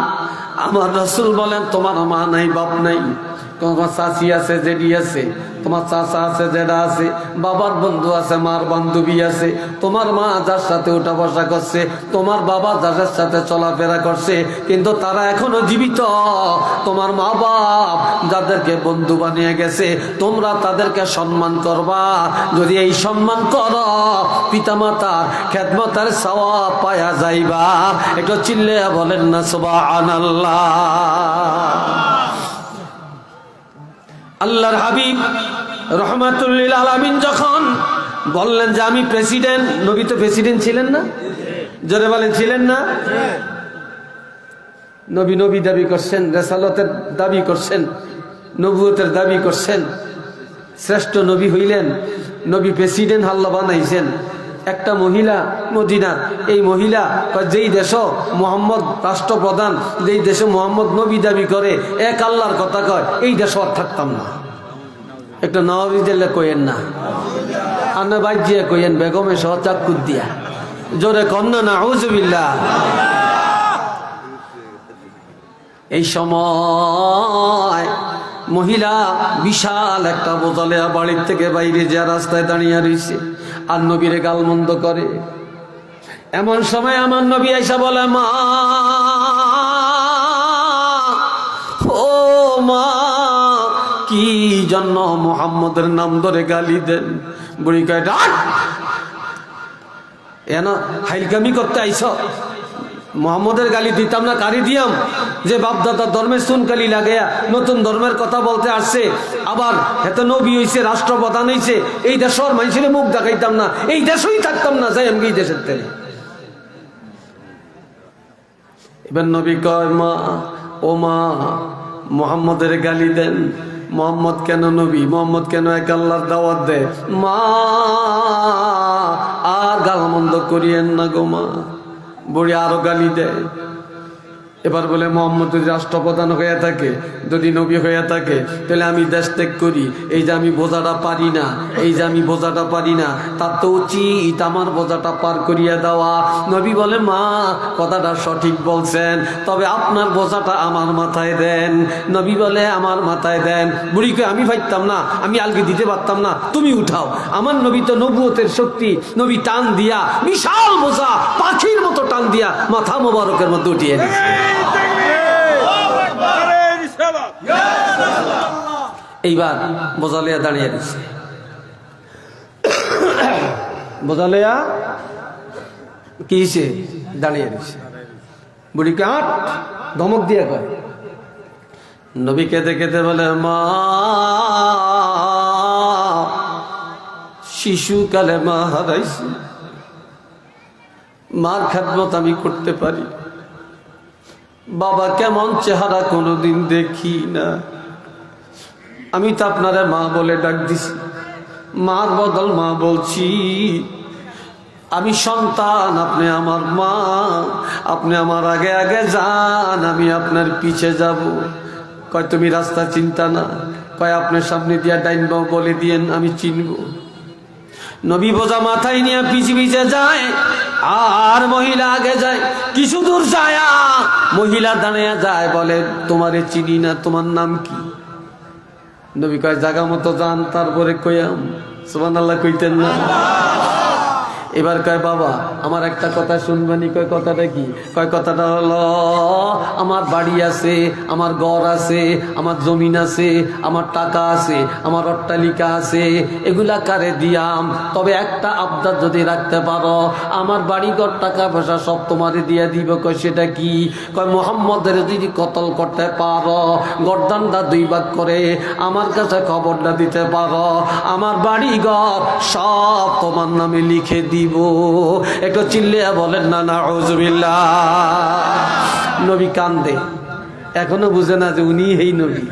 আমার রাসূল বলেন, তোমার মা নাই, বাপ নাই, তোমার চাচি আছে, জেডি আছে, তোমার চাচা আছে, জেডা আছে, বাবার বন্ধু আছে, মার বান্ধবী আছে, তোমার মা যার সাথে উঠা বসা করছে, তোমার বাবা যাদের সাথে চলাফেরা করছে, কিন্তু তারা এখনো জীবিত। তোমার মা বাপ যাদেরকে বন্ধু বানিয়ে গেছে, তোমরা তাদেরকে সম্মান করবা। যদি এই সম্মান করো, পিতামাতার খেদমতের সওয়াব পায়া যাইবা। একটু চিল্লে বলেন না সুবহানাল্লাহ। আল্লাহর হাবিব রহমাতুল লিল আলামিন যখন বললেন যে আমি প্রেসিডেন্ট, নবী তো প্রেসিডেন্ট ছিলেন না? জোরে বলেন, ছিলেন না? নবী নবী দাবি করছেন, রিসালাতের দাবি করছেন, নবুয়তের দাবি করছেন, শ্রেষ্ঠ নবী হইলেন। নবী প্রেসিডেন্ট আল্লাহ বানাইছেন। একটা মহিলা মদিনা, এই মহিলা যেই দেশ মোহাম্মদ রাষ্ট্রপ্রধান, যেই দেশে মোহাম্মদ নবী দাবি করে, এক আল্লাহর কথা কয়, এই দেশে আর থাকতাম না। একটা নবী দিলে কইেন না, আনা বাজিয়া কইেন বেগমে সহ চাকুর দিয়া। জোরে কন্যা না আউযুবিল্লাহ। এই সময় মহিলা বিশাল একটা বোতলেয়া বাড়ির থেকে বাইরে যা রাস্তায় দাঁড়িয়ে রয়েছে আর নবীরে গালমন্দ করে। এমন সময় আমার নবী আয়েশা বলে, মা, ও মা, কি জন্য মুহাম্মদের নাম ধরে গালি দেন? বুড়ি কয়, ডাক, এনা হাইলকামি করতে আইছ? মোহাম্মদের গালি দিতাম না, কারি দিয়াম? যে বাপদাদা ধর্মের সুনকালি লাগে নতুন ধর্মের কথা বলতে আসছে, আবার এত নবী হইছে, রাষ্ট্রপ্রধান হইছে, এই দেশের মানুষের মুখ দেখাইতাম না, এই দেশই থাকতাম না, যাই আমি এই দেশের থেকে। এবার নবী কয়, মা, ও মা, মোহাম্মদের গালি দেন? মোহাম্মদ কেন নবী? মোহাম্মদ কেন এক আল্লাহর দাওয়াত দেয়? মা, আর গালমন্দ করিয়েন না গো মা। বুড়ি আরো গালি দেয়। এবার বলে, মোহাম্মদ যদি রাষ্ট্রপ্রধান হয়ে থাকে, যদি নবী হয়ে থাকে, তাহলে আমি দেশ ত্যাগ করি। এই যে আমি বোঝাটা পারি না, এই যে আমি বোঝাটা পারি না, তার তো উচিত আমার বোঝাটা পার করিয়া দেওয়া। নবী বলে, মা, কথাটা সঠিক বলছেন, তবে আপনার বোঝাটা আমার মাথায় দেন। নবী বলে, আমার মাথায় দেন। বুড়িকে আমি পাইতাম না, আমি আলগে দিতে পারতাম না, তুমি উঠাও। আমার নবী তো নবুয়তের শক্তি, নবী টান দিয়া বিশাল বোঝা পাখির মতো টান দিয়া মাথা মোবারকের মধ্যে উঠিয়ে দিয়েছে। এইবার বোঝালিয়া দাঁড়িয়ে দিচ্ছে। বোঝালিয়া কি দাঁড়িয়ে দিচ্ছে। বুড়িকে আট ধমক দিয়ে কয়। নবী কেঁদে কেঁদে বলে, মা, শিশুকালে মা হারাইছি, মার খেদমত আমি করতে পারি, বাবা কেমন চেহারা কোনোদিন দেখি না। আমি তো আপনারে মা বলে ডাক দিছি, মার বদল মা বলছি। আমি সন্তান, আপনি আমার মা, আপনি আমার আগে আগে যান, আমি আপনার পিছে যাব। কয়, তুমি রাস্তা চিন্তা না, কয় আপনার সামনে দিয়া ডাইন বাও বলে দিয়েন, আমি চিনব। নবী বোঝা মাথায় নিয়ে পিছে পিছে যায় আর মহিলা আগে যায়, কিছু দূর যায় মহিলা দাঁড়িয়ে যায়, বলে তোমারে চিনি না, তোমার নাম কি? নবী কয় জায়গা মতো যান, তারপরে কইয়াম। সুবহানাল্লাহ কইতেন না? এবার কয় বাবা আমার একটা কথা শুনবানি। কয় কথাটা কি? কয় কথাটা হলো আমার বাড়ি আছে, আমার ঘর আছে, আমার জমিন আছে, আমার টাকা আছে, আমার অট্টালিকা আছে, এগুলা কারে দিয়াম, তবে একটা আবদার যদি রাখতে পারো, আমার বাড়ি ঘর টাকা পয়সা সব তোমারে দিয়া দিব। কয় সেটা কি? কয় মুহাম্মদের যদি কতল করতে পারো, গর্দানটা 2 ভাগ করে আমার কাছে খবরটা দিতে পারো, আমার বাড়ি ঘর সব তোমার নামে লিখে দিব। একটু চিল্লিয়া বলেন না নাউযুবিল্লাহ। নবী কান্দে, এখনো বুঝে না যে উনি এই নবী।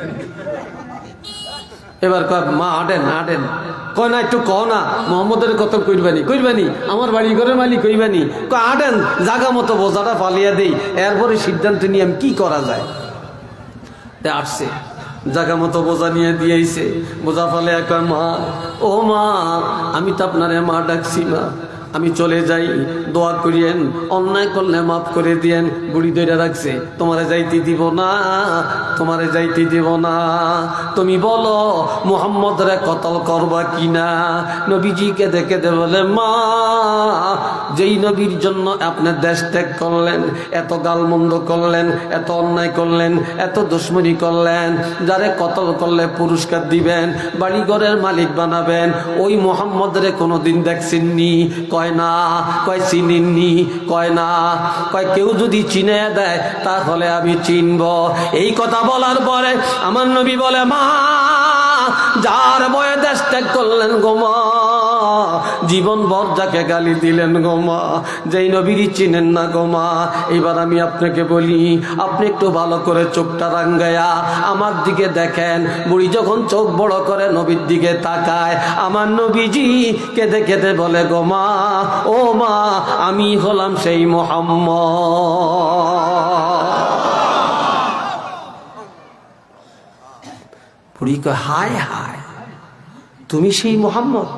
এবার কয় মা হাঁটেন হাঁটেন। কয় না একটু কও না, মোহাম্মদের কত কইরবানি কইরবানি, আমার বাড়ি ঘরের মালিক কইবানি। কয় হাঁটেন, জাগা মতো বোঝাটা ফালিয়া দেই, এরপরে সিদ্ধান্ত নিয়ে কি করা যায়। আসছে জাগা মতো বোঝা নিয়ে দিয়েছে, বোঝা ফালে কয় মা, ও মা আমি তো আপনারে মা ডাকছি মা, আমি চলে যাই, দোয়া করিয়েন, অন্যায় করলে মাফ করে দিয়েন। বুড়ি ধরে রাখছে, তোমারে যাইতে দিব না, তোমারে যাইতে দিব না, তুমি বলো মুহাম্মদরে কতল করবা কিনা। নবীজিকে দেখে দে বলে মা, যেই নবীর জন্য আপনি দেশ ত্যাগ করলেন, এত গালমন্দ করলেন, এত অন্যায় করলেন, এত দুশ্মনী করলেন, যারে কতল করলে পুরস্কার দিবেন, বাড়ি ঘরের মালিক বানাবেন, ওই মুহাম্মদরে কোনোদিন দেখছেননি? কয় না। কয় চিনেননি? কয় না। কয় কেউ যদি চিনে দেয় তাহলে আমি চিনব। এই কথা বলার পরে আমার নবী বলে মা, যার বয়ে দেশ ত্যাগ করলেন গো মা, জীবন ভর যাকে গালি দিলেন গো মা, যেই নবীরই চিনেন না গো মা, এবার আমি আপনাকে বলি, আপনি একটু ভালো করে চোখটা রাঙ্গায়া আমার দিকে দেখেন। বুড়ি যখন চোখ বড় করে নবীর দিকে তাকায়, আমার নবীজি কেঁদে কেঁদে বলে গো মা, ও মা আমি হলাম সেই মুহাম্মদ। বুড়ি কয় হায় হায়, তুমি সেই মুহাম্মদ?